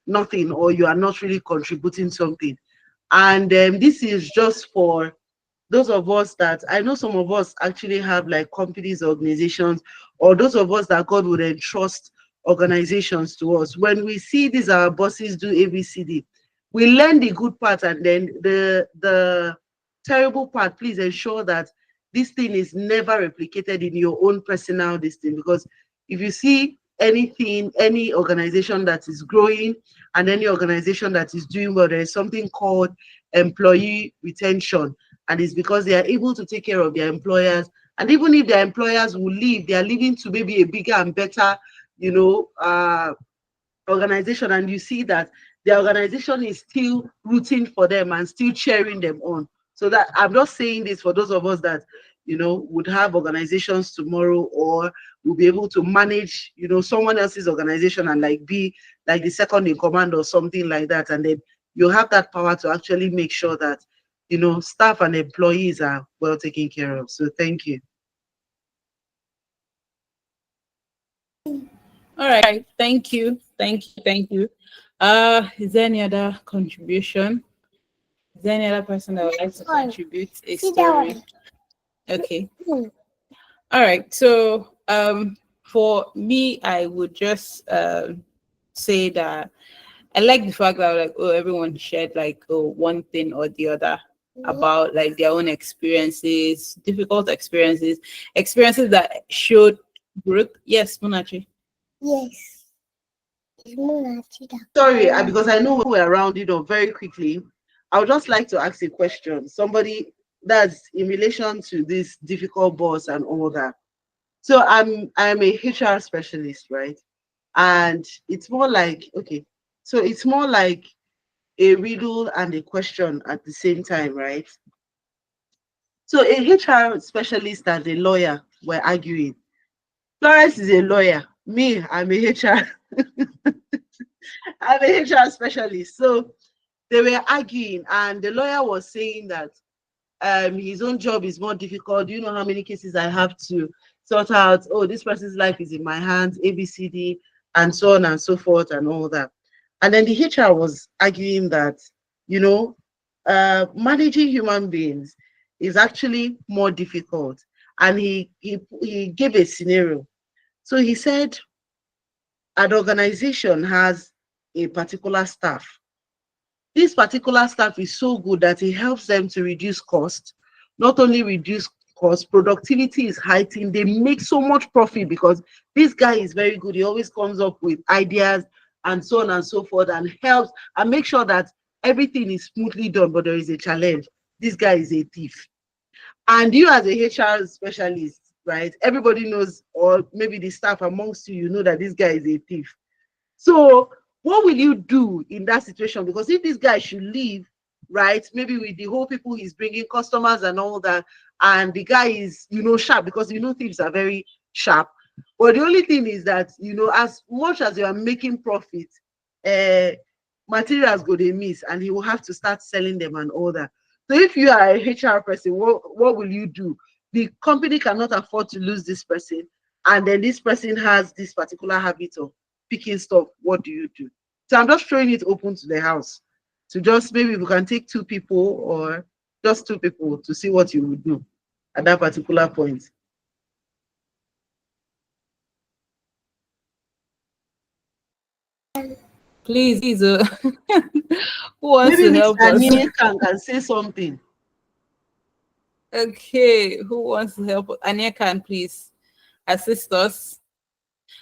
nothing, or you are not really contributing something. And this is just for those of us that, I know some of us actually have like companies, organizations, or those of us that God would entrust organizations to us. When we see these our bosses do ABCD, we learn the good part, and then the terrible part. Please ensure that this thing is never replicated in your own personal thing, because if you see anything, any organization that is growing and any organization that is doing well, there is something called employee retention, and it's because they are able to take care of their employers. And even if their employers will leave, they are leaving to maybe a bigger and better, organization, and you see that the organization is still rooting for them and still cheering them on. So that I'm just saying this for those of us that would have organizations tomorrow, or will be able to manage, someone else's organization and like be like the second in command or something like that. And then you have that power to actually make sure that, staff and employees are well taken care of. So thank you. All right. Thank you. Thank you. Is there any other contribution? Is there any other person that would like to contribute a story? Okay. All right. So for me, I would just say that I like the fact that like everyone shared like one thing or the other about like their own experiences, difficult experiences that showed growth. Yes, Munachi. Yes. It's Munachi. Sorry, because I know we're around, very quickly. I would just like to ask a question. Somebody that's in relation to this difficult boss and all that. So I'm a HR specialist, right? And it's more like, okay, so it's more like a riddle and a question at the same time, right? So a HR specialist and a lawyer were arguing. Florence is a lawyer. Me, I'm a HR. I'm a HR specialist. So they were arguing, and the lawyer was saying that his own job is more difficult. Do you know how many cases I have to sort out? Oh, this person's life is in my hands, ABCD, and so on and so forth, and all that. And then the HR was arguing that, managing human beings is actually more difficult. And he gave a scenario. So he said an organization has a particular staff. This particular staff is so good that it helps them to reduce cost. Not only reduce cost, productivity is heightened. They make so much profit because this guy is very good. He always comes up with ideas and so on and so forth, and helps and make sure that everything is smoothly done. But there is a challenge. This guy is a thief. And you as a HR specialist, right? Everybody knows, or maybe the staff amongst you, know that this guy is a thief. So what will you do in that situation? Because if this guy should leave, right, maybe with the whole people he's bringing, customers and all that, and the guy is, sharp, because thieves are very sharp. But the only thing is that, as much as you are making profit, materials go they miss, and he will have to start selling them and all that. So if you are a HR person, what will you do? The company cannot afford to lose this person, and then this person has this particular habit of picking stuff. What do you do? So I'm just throwing it open to the house, to just maybe we can take two people or just two people to see what you would do at that particular point. Please, who wants Maybe to Miss help us? Anie can say something. Okay, who wants to help us? Ania can please assist us.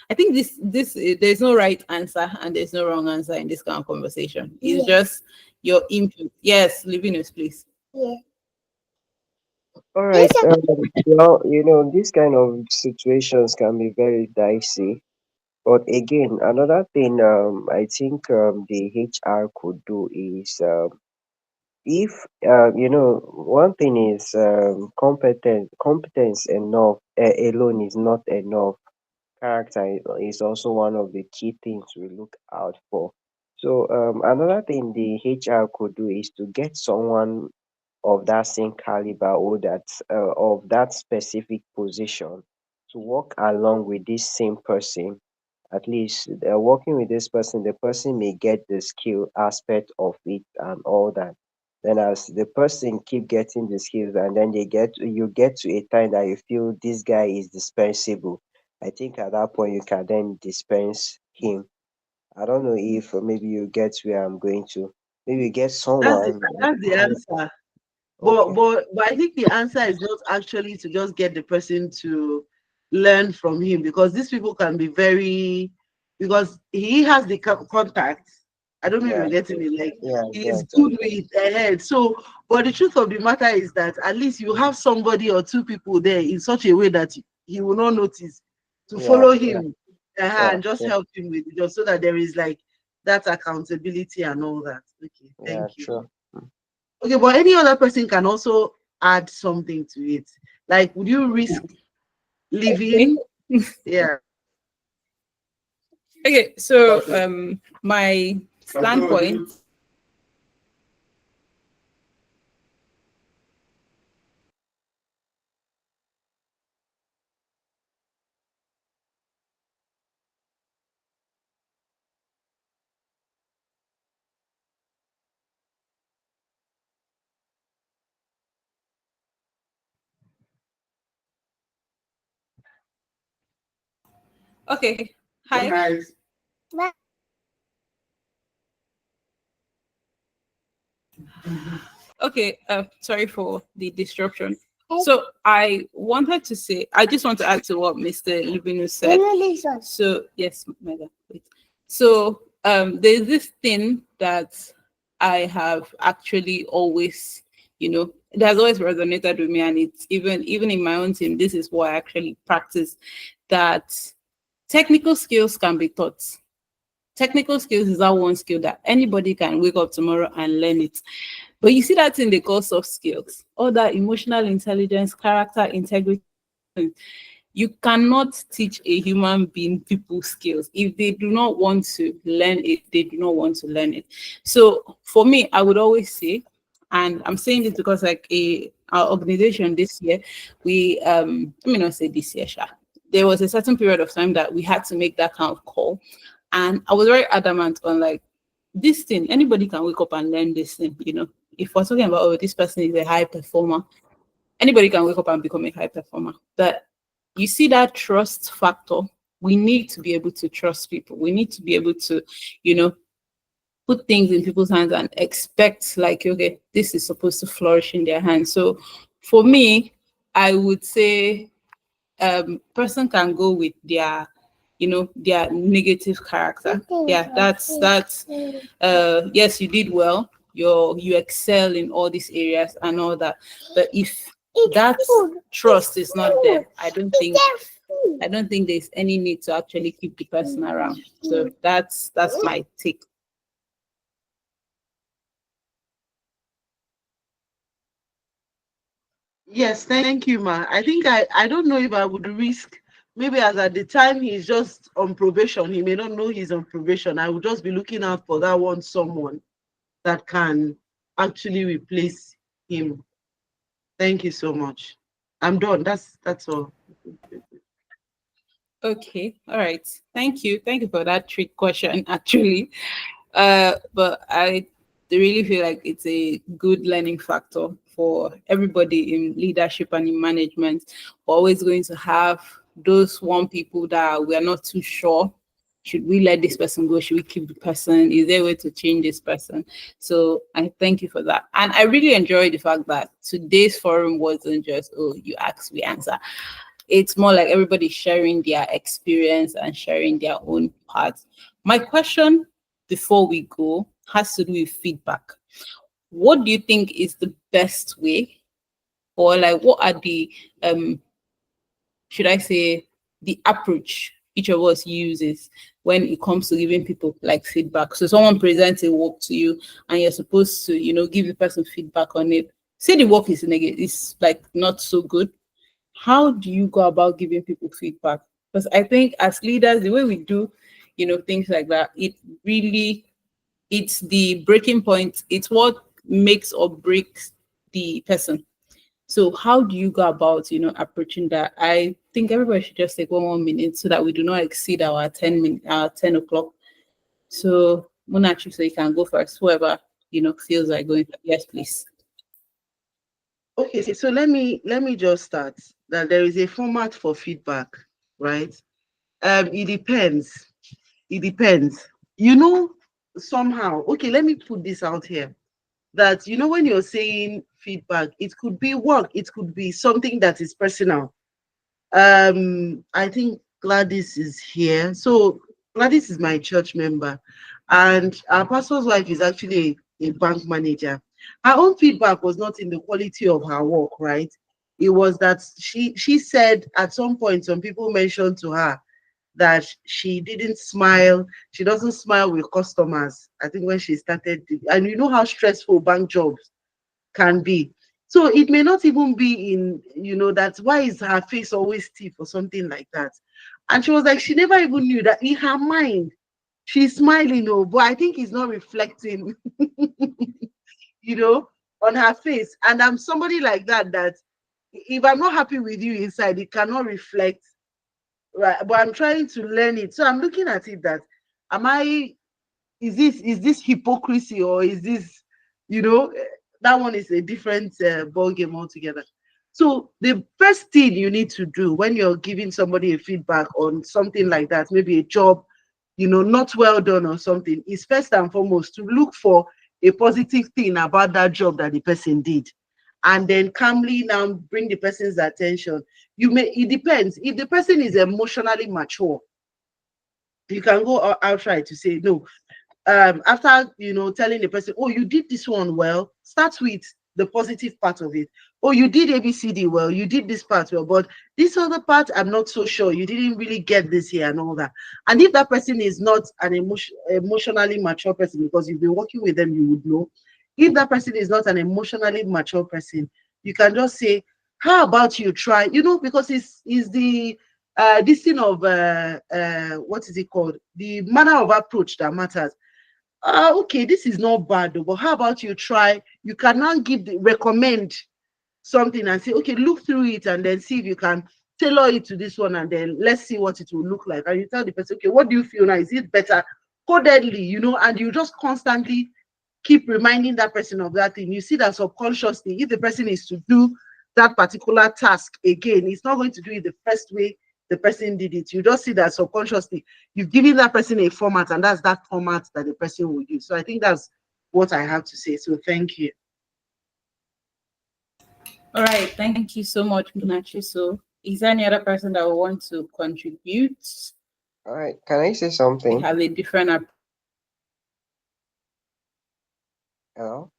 I think this there's no right answer and there's no wrong answer in this kind of conversation. It's just your input. Yes, Livinus, please. Yeah. All right. Well, these kind of situations can be very dicey. But again, another thing I think the HR could do is if one thing is competence enough alone is not enough. Character is also one of the key things we look out for. So another thing the HR could do is to get someone of that same caliber or that of that specific position to work along with this same person. At least working with this person, the person may get the skill aspect of it and all that. Then as the person keep getting the skills, and then you get to a time that you feel this guy is dispensable. I think at that point you can then dispense him. I don't know if maybe you get where I'm going to. Maybe you get That's someone. the answer. Okay. But I think the answer is not actually to just get the person to learn from him, because these people can be very, because he has the contacts. I don't know if Yeah. you're getting me. Like, Yeah. he's Yes. good with the head. So, but the truth of the matter is that at least you have somebody or two people there in such a way that he will not notice, to Yeah. follow Yeah. him Yeah. and just Yeah. help him with it, just so that there is like that accountability and all that. Okay, Yeah. thank you. True. Okay, but any other person can also add something to it. Like, would you risk Okay. leaving? Yeah. Okay, so my standpoint. Okay. Hi. Guys. Okay, sorry for the disruption. So I wanted to say, I just want to add to what Mr. Lubinu said. So yes, Mega, wait. So there's this thing that I have actually always, it has always resonated with me, and it's even in my own team, this is what I actually practice, that technical skills can be taught. Technical skills is that one skill that anybody can wake up tomorrow and learn it. But you see that in the course of skills, all that emotional intelligence, character, integrity. You cannot teach a human being people skills. If they do not want to learn it, they do not want to learn it. So for me, I would always say, and I'm saying this because like our organization this year, we let me not say this year, Sha. There was a certain period of time that we had to make that kind of call. And I was very adamant on like this thing, anybody can wake up and learn this thing. If we're talking about, oh, this person is a high performer, anybody can wake up and become a high performer. But you see that trust factor, we need to be able to trust people. We need to be able to, put things in people's hands and expect like, okay, this is supposed to flourish in their hands. So for me, I would say person can go with their their negative character. Yeah, that's yes, you did well, you excel in all these areas and all that, but if that trust is not there, I don't think there's any need to actually keep the person around. So that's my take. Yes, thank you, ma. I think I don't know if I would risk, maybe as at the time he's just on probation, he may not know he's on probation. I would just be looking out for that one someone that can actually replace him. Thank you so much. I'm done. That's all. Okay, all right, thank you for that trick question actually. But I really feel like it's a good learning factor for everybody in leadership and in management. We're always going to have those one people that we are not too sure. Should we let this person go? Should we keep the person? Is there a way to change this person? So I thank you for that. And I really enjoyed the fact that today's forum wasn't just, oh, you ask, we answer. It's more like everybody sharing their experience and sharing their own parts. My question before we go has to do with feedback. What do you think is the best way, or like what are the should I say the approach each of us uses when it comes to giving people like feedback? So someone presents a work to you and you're supposed to, give the person feedback on it. Say the work is negative, it's like not so good. How do you go about giving people feedback? Because I think as leaders, the way we do, things like that, it's the breaking point. It's what makes or breaks the person. So how do you go about, approaching that? I think everybody should just take 1 minute so that we do not exceed our 10 o'clock. So Munachiso, so you can go first. Whoever feels like going. Yes, please. Okay, so let me just start. That there is a format for feedback, right? It depends. It depends. Somehow. Okay, let me put this out here. That when you're saying feedback, it could be work, it could be something that is personal. I think Gladys is here. So Gladys is my church member, and our pastor's wife is actually a bank manager. Her own feedback was not in the quality of her work, right? It was that she said at some point some people mentioned to her that she didn't smile. She doesn't smile with customers. I think when she started, and you know how stressful bank jobs can be. So it may not even be in, that's why is her face always stiff or something like that. And she was like, she never even knew that in her mind, she's smiling, oh, but I think it's not reflecting, you know, on her face. And I'm somebody like that, that if I'm not happy with you inside, it cannot reflect. Right. But I'm trying to learn it. So I'm looking at it that, am I, is this hypocrisy, or is this, you know, that one is a different ball game altogether. So the first thing you need to do when you're giving somebody a feedback on something like that, maybe a job, not well done or something, is first and foremost to look for a positive thing about that job that the person did, and then calmly now bring the person's attention. It depends. If the person is emotionally mature, you can go outright to say no. After telling the person, oh, you did this one well, start with the positive part of it. Oh, you did ABCD well, you did this part well, but this other part, I'm not so sure, you didn't really get this here and all that. And if that person is not an emotionally mature person, because you've been working with them, you would know. If that person is not an emotionally mature person, you can just say, how about you try, because it's the this thing of what is it called, the manner of approach that matters. Okay, this is not bad, but how about you try? You can now recommend something and say, okay, look through it and then see if you can tailor it to this one, and then let's see what it will look like. And you tell the person, okay, what do you feel now? Is it better? Codedly, and you just constantly keep reminding that person of that thing. You see that subconsciously, if the person is to do that particular task again, it's not going to do it the first way the person did it. You just see that subconsciously you've given that person a format, and that's that format that the person will use. So I think that's what I have to say. So thank you. All right, thank you so much, Munachiso. Is there any other person that will want to contribute? All right, can I say We something? have a different Hello?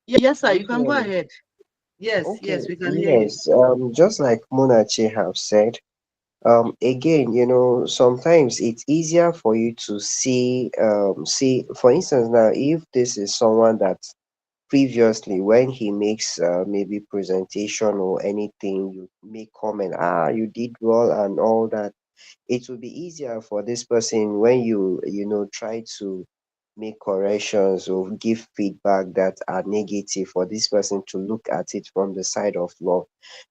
Yes, sir, Can you you can hear go me? ahead. Yes, Okay, yes, we can hear you. yes. Just like Munachi have said, again, sometimes it's easier for you to see, for instance, now, if this is someone that previously, when he makes maybe presentation or anything, you make comment, you did well and all that. It will be easier for this person when you try to make corrections or give feedback that are negative, for this person to look at it from the side of love.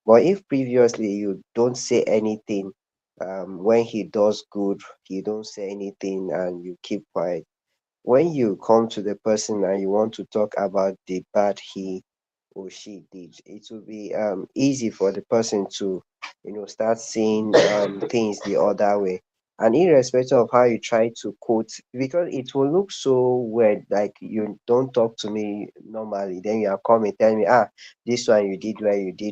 But if previously you don't say anything, when he does good, you don't say anything and you keep quiet. When you come to the person and you want to talk about the bad he or she did, it will be easy for the person to start seeing things the other way. And irrespective of how you try to quote, because it will look so weird, like you don't talk to me normally, then you are coming telling me, this one you did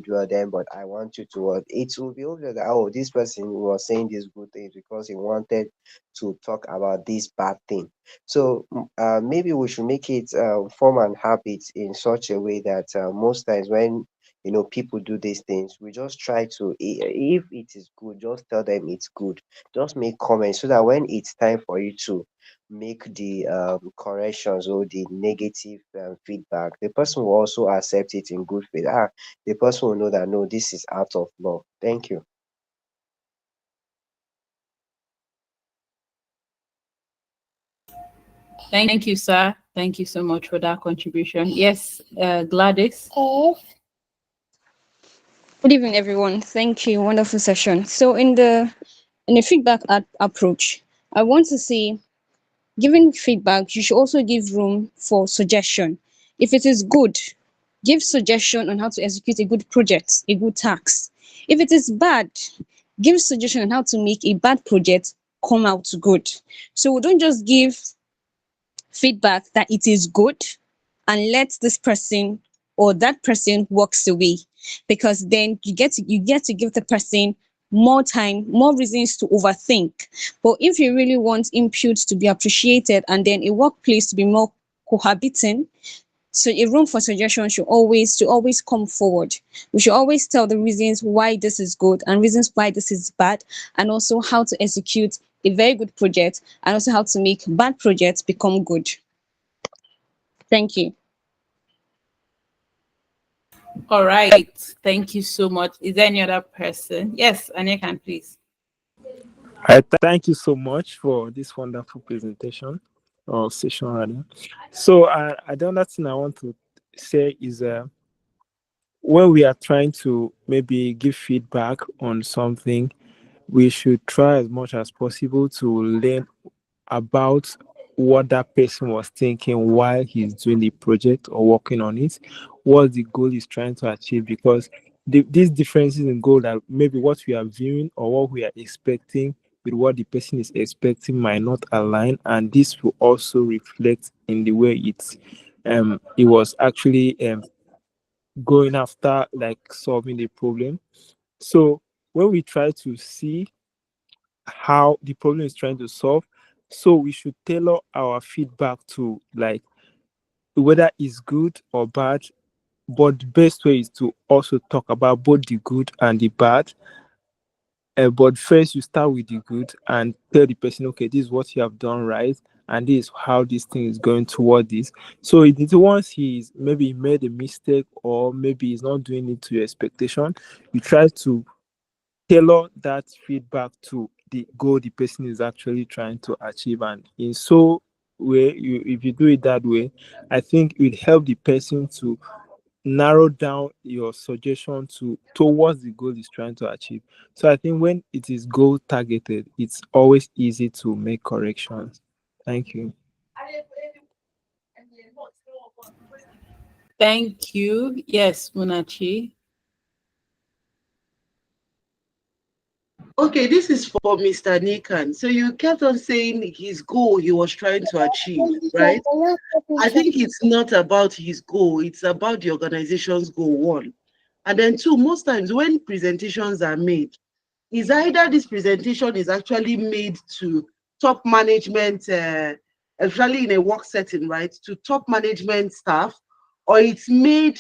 well then, but I want you to what, it will be obvious that, oh, this person was saying these good things because he wanted to talk about this bad thing. So maybe we should make it form and habit in such a way that most times when people do these things, we just try to, if it is good, just tell them it's good. Just make comments so that when it's time for you to make the corrections or the negative feedback, the person will also accept it in good faith. The person will know that no, this is out of love. Thank you. Thank you, sir. Thank you so much for that contribution. Yes, Gladys. Yes. Good evening, everyone. Thank you. Wonderful session. So, in the feedback approach, I want to say, giving feedback, you should also give room for suggestion. If it is good, give suggestion on how to execute a good project, a good task. If it is bad, give suggestion on how to make a bad project come out good. So we don't just give feedback that it is good and let this person or that person walks away, because then you get to give the person more time, more reasons to overthink. But if you really want input to be appreciated and then a workplace to be more cohabiting, so a room for suggestion should always come forward. We should always tell the reasons why this is good and reasons why this is bad, and also how to execute a very good project, and also how to make bad projects become good. Thank you. All right. Thank you so much. Is there any other person? Yes, Anya, please. Thank you so much for this wonderful presentation or session rather. So the other thing I want to say is when we are trying to maybe give feedback on something, we should try as much as possible to learn about what that person was thinking while he's doing the project or working on it, what the goal is trying to achieve. Because these differences in goal, that maybe what we are viewing or what we are expecting with what the person is expecting might not align, and this will also reflect in the way it was actually going after like solving the problem. So when we try to see how the problem is trying to solve, so we should tailor our feedback to like whether it's good or bad, but the best way is to also talk about both the good and the bad. But first you start with the good and tell the person, okay, this is what you have done right, and this is how this thing is going toward this. So once he's maybe made a mistake or maybe he's not doing it to your expectation, you try to tailor that feedback to the goal the person is actually trying to achieve. And in so way, if you do it that way, I think it help the person to narrow down your suggestion to towards the goal is trying to achieve. So I think when it is goal targeted, it's always easy to make corrections. Thank you. Thank you. Yes, Munachi. Okay, this is for Mr. Nikan. So you kept on saying his goal he was trying to achieve, right? I think it's not about his goal, it's about the organization's goal, one. And then two, most times when presentations are made, is either this presentation is actually made to top management, especially in a work setting, right, to top management staff, or it's made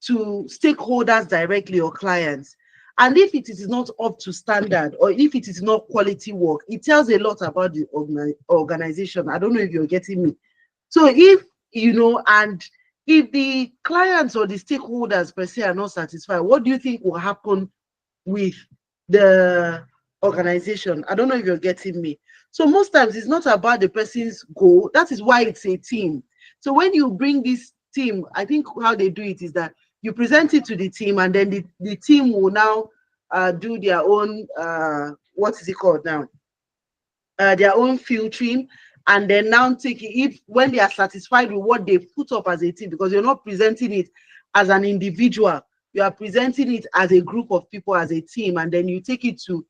to stakeholders directly or clients. And if it is not up to standard or if it is not quality work, it tells a lot about the organization. I don't know if you're getting me. So if, and if the clients or the stakeholders per se are not satisfied, what do you think will happen with the organization? I don't know if you're getting me. So most times it's not about the person's goal. That is why it's a team. So when you bring this team, I think how they do it is that you present it to the team, and then the team will now do their own, what is it called now? Their own filtering, and then now take it, if when they are satisfied with what they put up as a team, because you're not presenting it as an individual, you are presenting it as a group of people, as a team, and then you take it to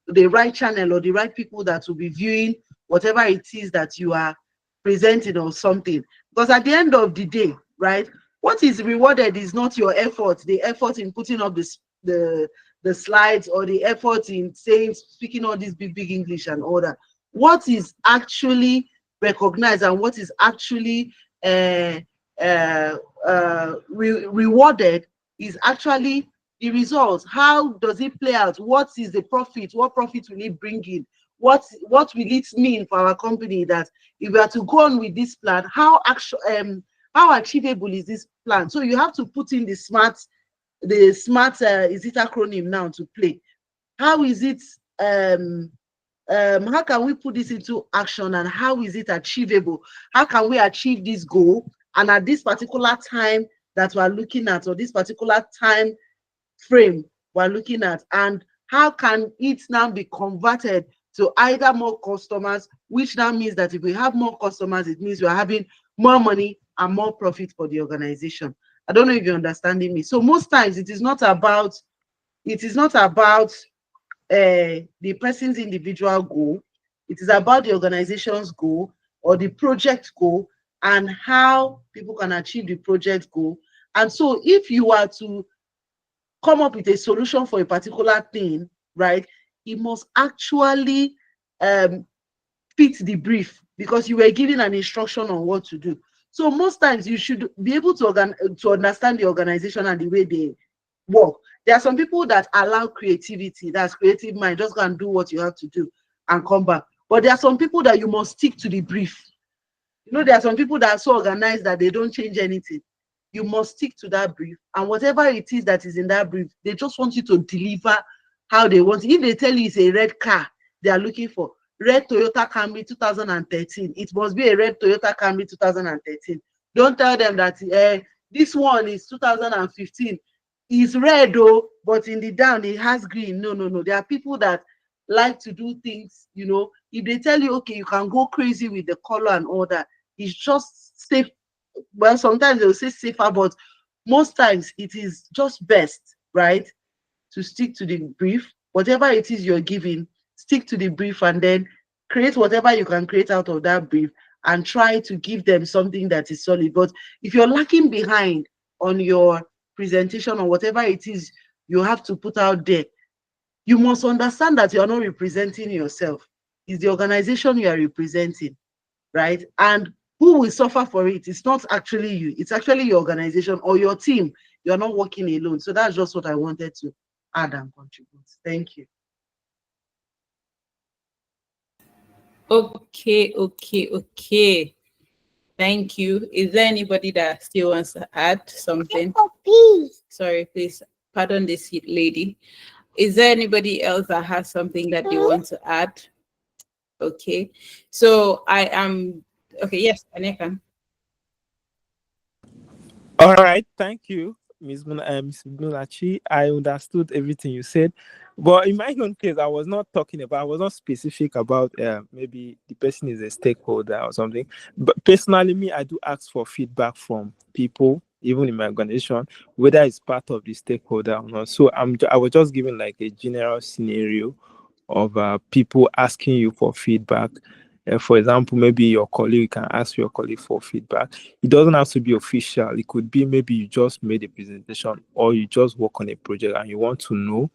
the right channel or the right people that will be viewing whatever it is that you are presenting or something. Because at the end of the day, right, what is rewarded is not your effort, the effort in putting up the slides, or the effort in saying, speaking all this big English and all that. What is actually recognized and what is actually rewarded is actually the results. How does it play out? What is the profit? What profit will it bring in? What will it mean for our company that if we are to go on with this plan, how achievable is this plan? So you have to put in the smart is it acronym now to play? How is it how can we put this into action, and how is it achievable? How can we achieve this goal, and at this particular time that we're looking at, or this particular time frame we're looking at, and how can it now be converted to either more customers, which now means that if we have more customers, it means we're having more money and more profit for the organization. I don't know if you're understanding me. So most times it is not about the person's individual goal. It is about the organization's goal or the project goal, and how people can achieve the project goal. And so if you are to come up with a solution for a particular thing, right, it must actually fit the brief, because you were given an instruction on what to do. So most times you should be able to understand the organization and the way they work. There are some people that allow creativity, that's creative mind, just go and do what you have to do and come back. But there are some people that you must stick to the brief. There are some people that are so organized that they don't change anything. you must stick to that brief. And whatever it is that is in that brief, they just want you to deliver how they want it. If they tell you it's a red car they are looking for, red Toyota Camry 2013, it must be a red Toyota Camry 2013. Don't tell them that this one is 2015. It's red though, but in the down it has green. No, no, no. There are people that like to do things, if they tell you, okay, you can go crazy with the color and all that, it's just safe. Well, sometimes they'll say safer, but most times it is just best, right, to stick to the brief. Whatever it is you're giving, stick to the brief and then create whatever you can create out of that brief and try to give them something that is solid. But if you're lacking behind on your presentation or whatever it is you have to put out there, you must understand that you're not representing yourself. It's the organization you are representing, right? And who will suffer for it? It's not actually you. It's actually your organization or your team. You're not working alone. So that's just what I wanted to add and contribute. Thank you. Okay. Thank you. Is there anybody that still wants to add something? Sorry, please pardon this lady. Is there anybody else that has something that they want to add? Okay. So I am okay. Yes, Aneka. All right, thank you, Ms. Munachi. I understood everything you said, but in my own case, I was not specific about maybe the person is a stakeholder or something. But personally, me, I do ask for feedback from people, even in my organization, whether it's part of the stakeholder or not. So I was just giving like a general scenario of people asking you for feedback. For example, maybe your colleague can ask your colleague for feedback. It doesn't have to be official. It could be maybe you just made a presentation or you just work on a project and you want to know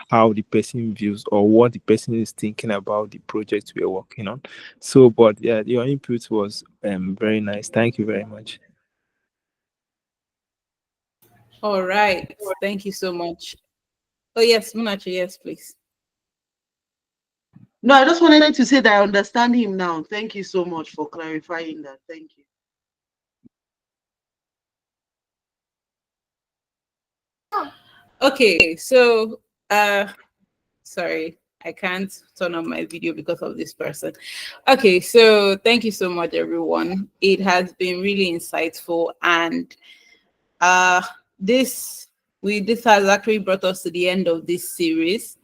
how the person views or what the person is thinking about the project we're working on. So, but yeah, your input was very nice. Thank you very much. All right. Thank you so much. Oh yes, Munachi, yes, please. No, I just wanted to say that I understand him now. Thank you so much for clarifying that. Thank you. Okay, so sorry, I can't turn on my video because of this person. Okay, so thank you so much, everyone. It has been really insightful, and this has actually brought us to the end of this series.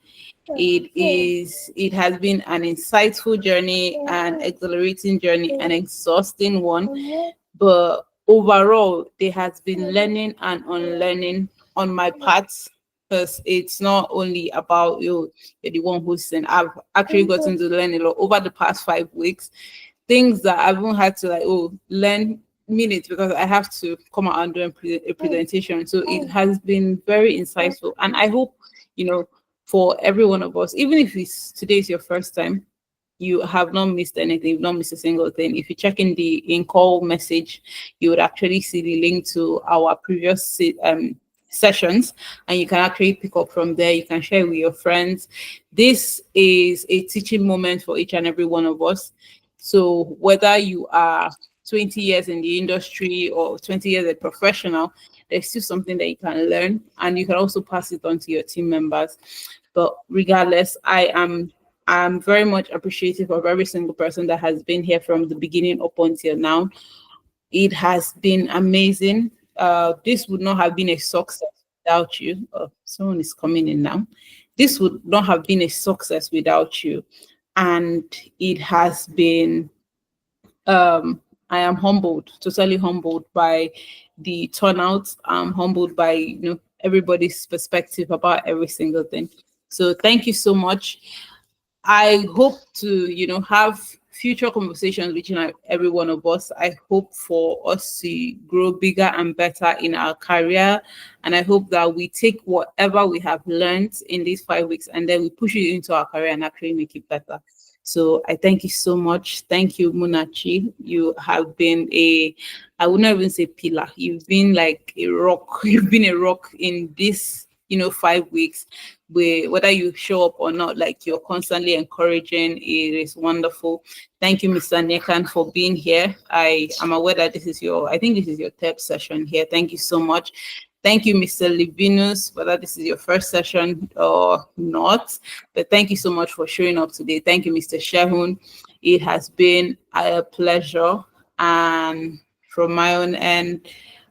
It has been an insightful journey, an exhilarating journey, an exhausting one, but overall there has been learning and unlearning on my part, because it's not only about you're the one who's saying. I've actually gotten to learn a lot over the past 5 weeks, things that I haven't had to learn minutes because I have to come out and do a presentation. So it has been very insightful, and I hope for every one of us, even if today is your first time, you have not missed anything, you've not missed a single thing. If you check in the in-call message, you would actually see the link to our previous sessions, and you can actually pick up from there. You can share with your friends. This is a teaching moment for each and every one of us. So whether you are 20 years in the industry or 20 years a professional, there's still something that you can learn, and you can also pass it on to your team members. But regardless, I'm very much appreciative of every single person that has been here from the beginning up until now. It has been amazing. This would not have been a success without you. Oh, someone is coming in now. This would not have been a success without you. And it has been I am humbled, totally humbled by the turnout. I'm humbled by everybody's perspective about every single thing. So thank you so much. I hope to have future conversations between every one of us. I hope for us to grow bigger and better in our career, and I hope that we take whatever we have learned in these 5 weeks and then we push it into our career and actually make it better. So I thank you so much. Thank you, Munachi. You have been I would not even say pillar. You've been like a rock. You've been a rock in this, 5 weeks, whether you show up or not, like you're constantly encouraging. It is wonderful. Thank you, Mr. Nekan, for being here. I am aware that this is your third session here. Thank you so much. Thank you, Mr. Livinus, whether this is your first session or not, but thank you so much for showing up today. Thank you, Mr. Shehun. It has been a pleasure. And from my own end,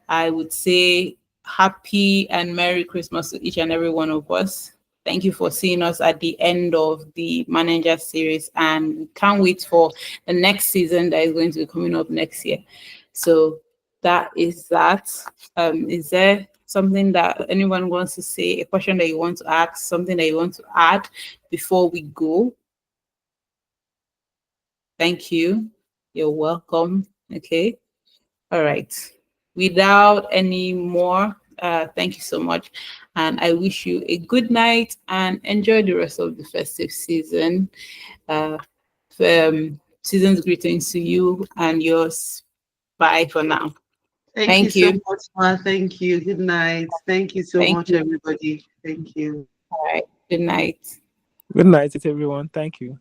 I would say happy and Merry Christmas to each and every one of us. Thank you for seeing us at the end of the Manager series, and we can't wait for the next season that is going to be coming up next year. So that is that. Is there something that anyone wants to say, a question that you want to ask, something that you want to add before we go? Thank you. You're welcome. Okay. All right. Without any more, thank you so much. And I wish you a good night and enjoy the rest of the festive season. Season's greetings to you and yours. Bye for now. Thank you Thank so you. much, Ma. Thank you. Good night. Thank you so Thank much, you. everybody. Thank you. All right. Good night. Good night, everyone. Thank you.